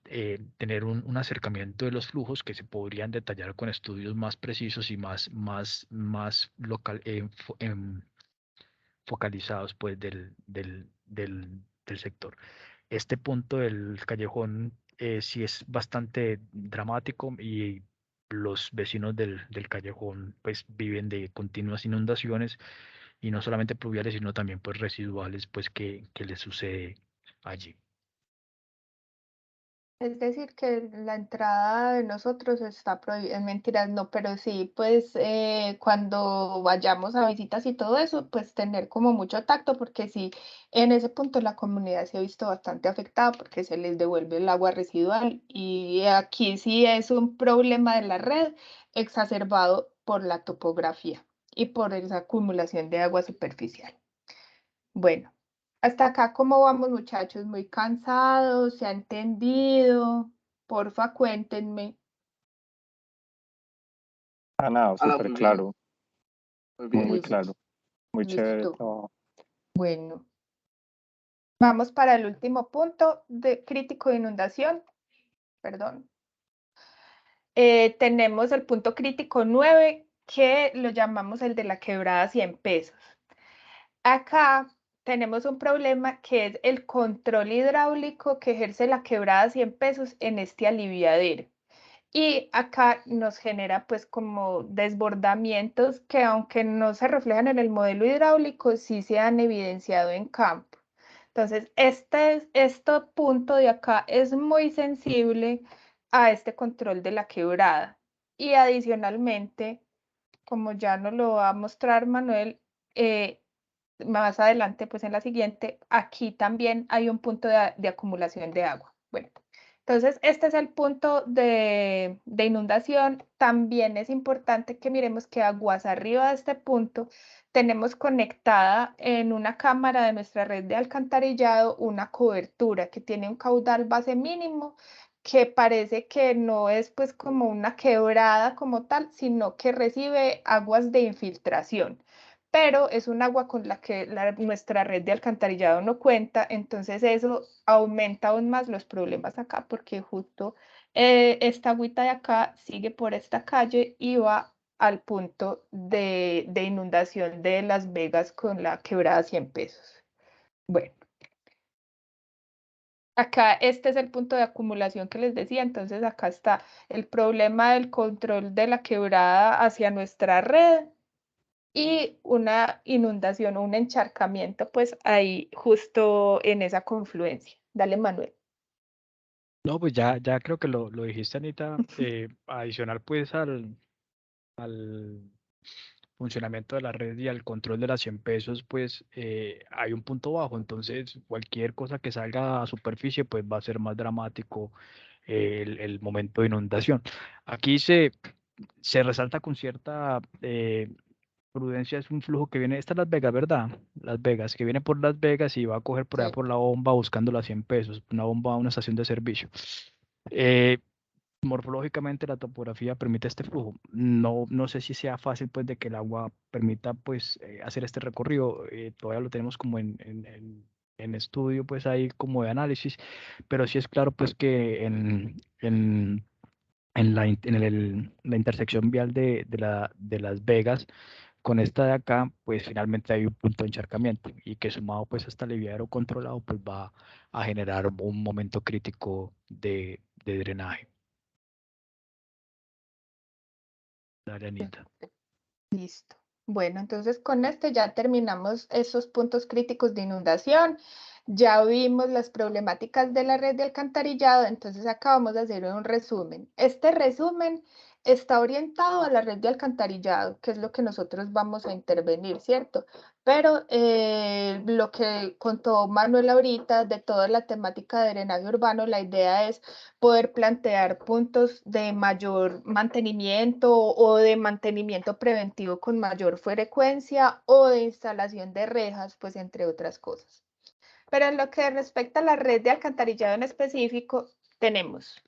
tener un acercamiento de los flujos que se podrían detallar con estudios más precisos y más local, focalizados pues del sector. Este punto del callejón sí es bastante dramático y los vecinos del callejón pues viven de continuas inundaciones y no solamente pluviales sino también pues residuales pues que les sucede allí. Es decir, que la entrada de nosotros está prohibida, mentiras, no, pero sí, pues cuando vayamos a visitas y todo eso, pues tener como mucho tacto, porque sí, en ese punto la comunidad se ha visto bastante afectada porque se les devuelve el agua residual y aquí sí es un problema de la red exacerbado por la topografía y por esa acumulación de agua superficial. Bueno, hasta acá, ¿cómo vamos, muchachos? Muy cansados, ¿se ha entendido? Porfa, cuéntenme. Ana, súper muy bien, claro, muy muy, bien. muy Listo, claro, muy chévere el listo. trabajo. Bueno, vamos para el último punto de crítico de inundación. Perdón. Tenemos el punto crítico 9, que lo llamamos el de la quebrada 100 pesos. Acá tenemos un problema que es el control hidráulico que ejerce la quebrada 100 pesos en este aliviadero. Y acá nos genera pues como desbordamientos que aunque no se reflejan en el modelo hidráulico, sí se han evidenciado en campo. Entonces, este punto de acá es muy sensible a este control de la quebrada. Y adicionalmente, como ya nos lo va a mostrar Manuel, más adelante, pues en la siguiente, aquí también hay un punto de acumulación de agua. Bueno, entonces este es el punto de inundación. También es importante que miremos que aguas arriba de este punto tenemos conectada en una cámara de nuestra red de alcantarillado una cobertura que tiene un caudal base mínimo que parece que no es pues como una quebrada como tal, sino que recibe aguas de infiltración, pero es un agua con la que nuestra red de alcantarillado no cuenta, entonces eso aumenta aún más los problemas acá, porque justo esta agüita de acá sigue por esta calle y va al punto de inundación de Las Vegas con la quebrada 100 pesos. Bueno. Acá este es el punto de acumulación que les decía, entonces acá está el problema del control de la quebrada hacia nuestra red y una inundación o un encharcamiento pues ahí justo en esa confluencia. Dale, Manuel. No, pues ya creo que lo dijiste, Anita. Adicional pues al funcionamiento de la red y al control de las 100 pesos, pues hay un punto bajo, entonces cualquier cosa que salga a superficie pues va a ser más dramático el momento de inundación. Aquí se resalta con cierta prudencia, es un flujo que viene, esta es Las Vegas, ¿verdad? Las Vegas, que viene por Las Vegas y va a coger por allá Sí. por la bomba buscando las 100 pesos, una bomba a una estación de servicio. Eh, Morfológicamente la topografía permite este flujo. No sé si sea fácil pues de que el agua permita pues hacer este recorrido. Todavía lo tenemos como en estudio pues ahí como de análisis, pero sí es claro pues que en la intersección vial de Las Vegas con esta de acá, pues finalmente hay un punto de encharcamiento y que sumado pues a este aliviadero controlado pues va a generar un momento crítico de drenaje. Dale, Anita. Listo. Bueno, entonces con este ya terminamos esos puntos críticos de inundación. Ya vimos las problemáticas de la red de alcantarillado, entonces acá vamos a hacer un resumen. Este resumen está orientado a la red de alcantarillado, que es lo que nosotros vamos a intervenir, ¿cierto? Pero lo que contó Manuel ahorita de toda la temática de drenaje urbano, la idea es poder plantear puntos de mayor mantenimiento o de mantenimiento preventivo con mayor frecuencia o de instalación de rejas, pues entre otras cosas. Pero en lo que respecta a la red de alcantarillado en específico, tenemos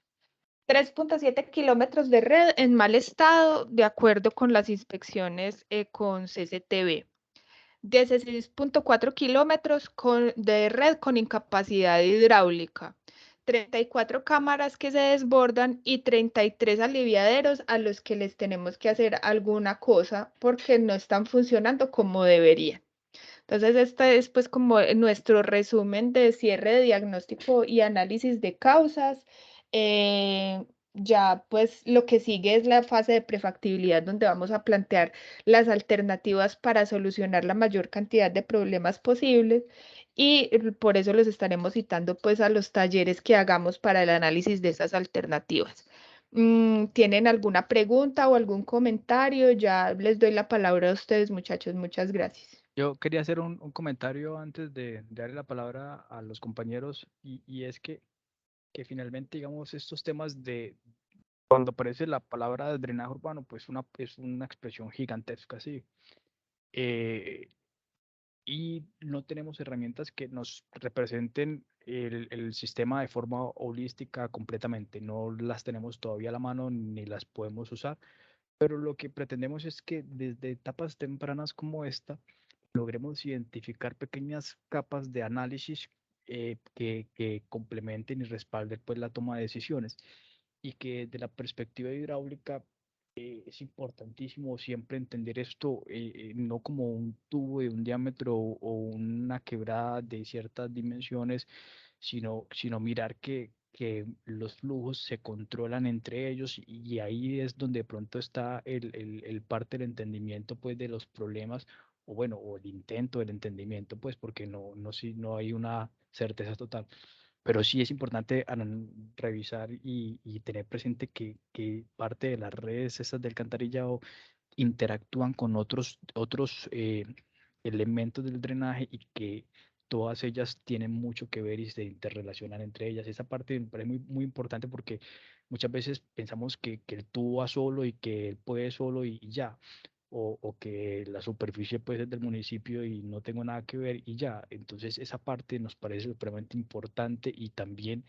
3.7 kilómetros de red en mal estado, de acuerdo con las inspecciones con CCTV. 16.4 kilómetros de red con incapacidad hidráulica. 34 cámaras que se desbordan y 33 aliviaderos a los que les tenemos que hacer alguna cosa porque no están funcionando como deberían. Entonces, este es pues como nuestro resumen de cierre de diagnóstico y análisis de causas. Ya pues lo que sigue es la fase de prefactibilidad donde vamos a plantear las alternativas para solucionar la mayor cantidad de problemas posibles y por eso los estaremos citando pues a los talleres que hagamos para el análisis de esas alternativas. ¿Tienen alguna pregunta o algún comentario? Ya les doy la palabra a ustedes, muchachos. Muchas gracias. Yo quería hacer un comentario antes de darle la palabra a los compañeros y es que finalmente, digamos, estos temas de cuando aparece la palabra drenaje urbano, pues es una expresión gigantesca, sí. Y no tenemos herramientas que nos representen el sistema de forma holística completamente. No las tenemos todavía a la mano ni las podemos usar, pero lo que pretendemos es que desde etapas tempranas como esta, logremos identificar pequeñas capas de análisis que complementen y respalden pues, la toma de decisiones y que de la perspectiva hidráulica es importantísimo siempre entender esto, no como un tubo de un diámetro o una quebrada de ciertas dimensiones, sino mirar que los flujos se controlan entre ellos, y ahí es donde de pronto está el parte del entendimiento pues de los problemas, o bueno, o el intento del entendimiento, pues porque no hay una certeza total. Pero sí es importante revisar y tener presente que parte de las redes esas del alcantarillado interactúan con otros elementos del drenaje, y que todas ellas tienen mucho que ver y se interrelacionan entre ellas. Esa parte me parece muy importante, porque muchas veces pensamos que el tubo va solo y que él puede solo y ya, o que la superficie puede ser del municipio y no tengo nada que ver y ya. Entonces esa parte nos parece supremamente importante, y también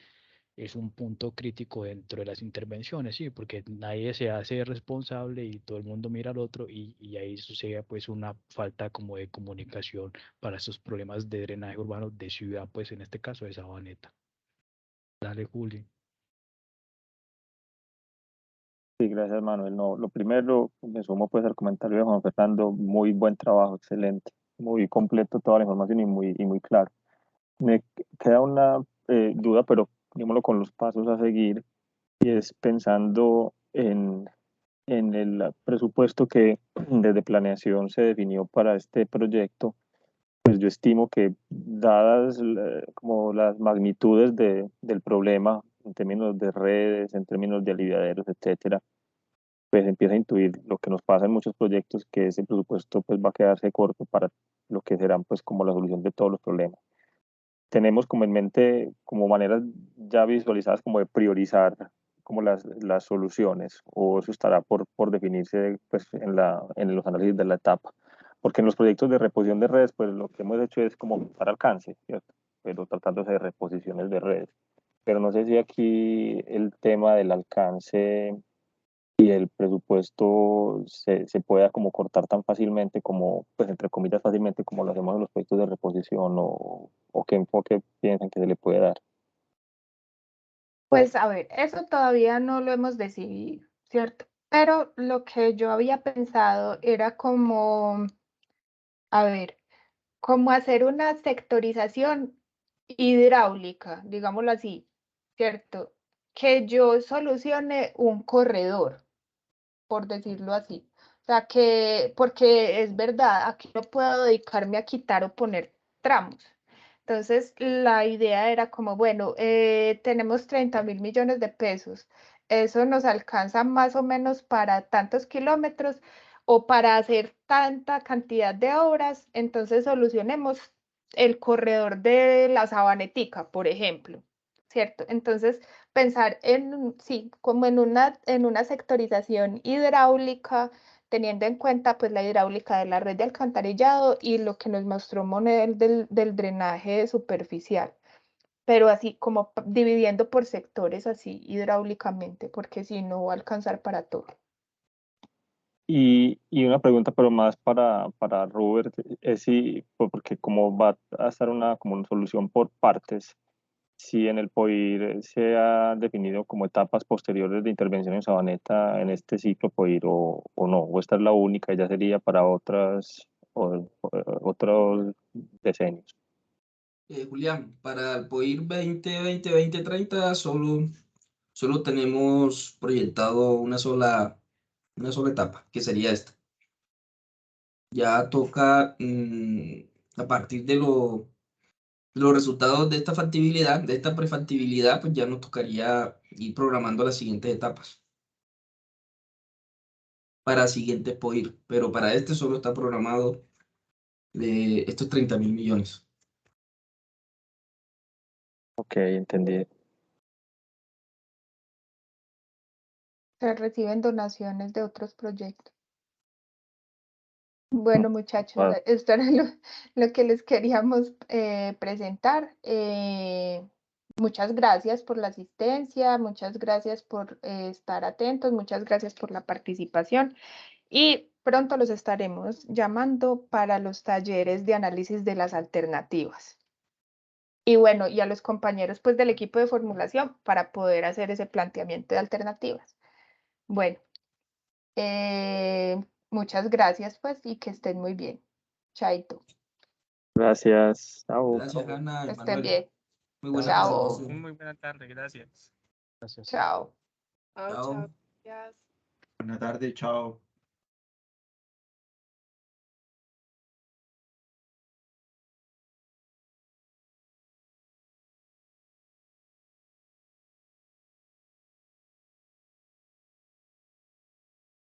es un punto crítico dentro de las intervenciones, sí, porque nadie se hace responsable y todo el mundo mira al otro, y ahí sucede pues una falta como de comunicación para estos problemas de drenaje urbano de ciudad, pues en este caso de Sabaneta. Dale, Juli. Sí, gracias, Manuel. No, lo primero, me sumo pues al comentario de Juan Fernando, muy buen trabajo, excelente, muy completo toda la información y muy claro. Me queda una duda, pero digámoslo con los pasos a seguir, y es pensando en el presupuesto que desde planeación se definió para este proyecto. Pues yo estimo que dadas como las magnitudes del problema en términos de redes, en términos de aliviaderos, etcétera, pues empieza a intuir lo que nos pasa en muchos proyectos, que ese presupuesto pues va a quedarse corto para lo que serán pues como la solución de todos los problemas. Tenemos como en mente como maneras ya visualizadas como de priorizar como las soluciones, o eso estará por definirse pues en los análisis de la etapa. Porque en los proyectos de reposición de redes, pues lo que hemos hecho es como dar alcance, ¿cierto? Pero tratándose de reposiciones de redes. Pero no sé si aquí el tema del alcance y el presupuesto se pueda como cortar tan fácilmente como, pues entre comillas fácilmente, como lo hacemos en los proyectos de reposición, o qué enfoque piensan que se le puede dar. Pues a ver, eso todavía no lo hemos decidido, ¿cierto? Pero lo que yo había pensado era como, a ver, como hacer una sectorización hidráulica, digámoslo así, ¿cierto? Que yo solucione un corredor, por decirlo así. O sea, porque es verdad, aquí no puedo dedicarme a quitar o poner tramos. Entonces, la idea era como, bueno, tenemos 30.000 millones de pesos. Eso nos alcanza más o menos para tantos kilómetros o para hacer tanta cantidad de obras. Entonces, solucionemos el corredor de la Sabanetica, por ejemplo, ¿cierto? Entonces, pensar sí, como en una sectorización hidráulica, teniendo en cuenta pues la hidráulica de la red de alcantarillado y lo que nos mostró Monel del drenaje superficial, pero así como dividiendo por sectores así hidráulicamente, porque si no va a alcanzar para todo. Y una pregunta, pero más para Robert, es si, porque como va a estar como una solución por partes, si en el POIR se ha definido como etapas posteriores de intervención en Sabaneta en este ciclo POIR, o no, o esta es la única y ya sería para otros decenios. Julián, para el POIR 2020-2030 solo tenemos proyectado una sola etapa, que sería esta. Ya toca, a partir de los resultados de esta factibilidad, de esta prefactibilidad, pues ya nos tocaría ir programando las siguientes etapas para siguientes POIR, pero para este solo está programado de estos 30.000 millones. Ok, entendí. Se reciben donaciones de otros proyectos. Bueno, muchachos, Vale. esto era lo que les queríamos presentar. Muchas gracias por la asistencia, muchas gracias por estar atentos, muchas gracias por la participación, y pronto los estaremos llamando para los talleres de análisis de las alternativas. Y bueno, y a los compañeros pues del equipo de formulación para poder hacer ese planteamiento de alternativas. Bueno. Muchas gracias, pues, y que estén muy bien. Chaito. Gracias. Chao. Gracias, Ana, Que estén Manuel. bien. Muy buena Chao. presentación. Muy buena tarde, gracias. Gracias. Chao. Chao, Chao. chao. Gracias. Buenas tardes, chao.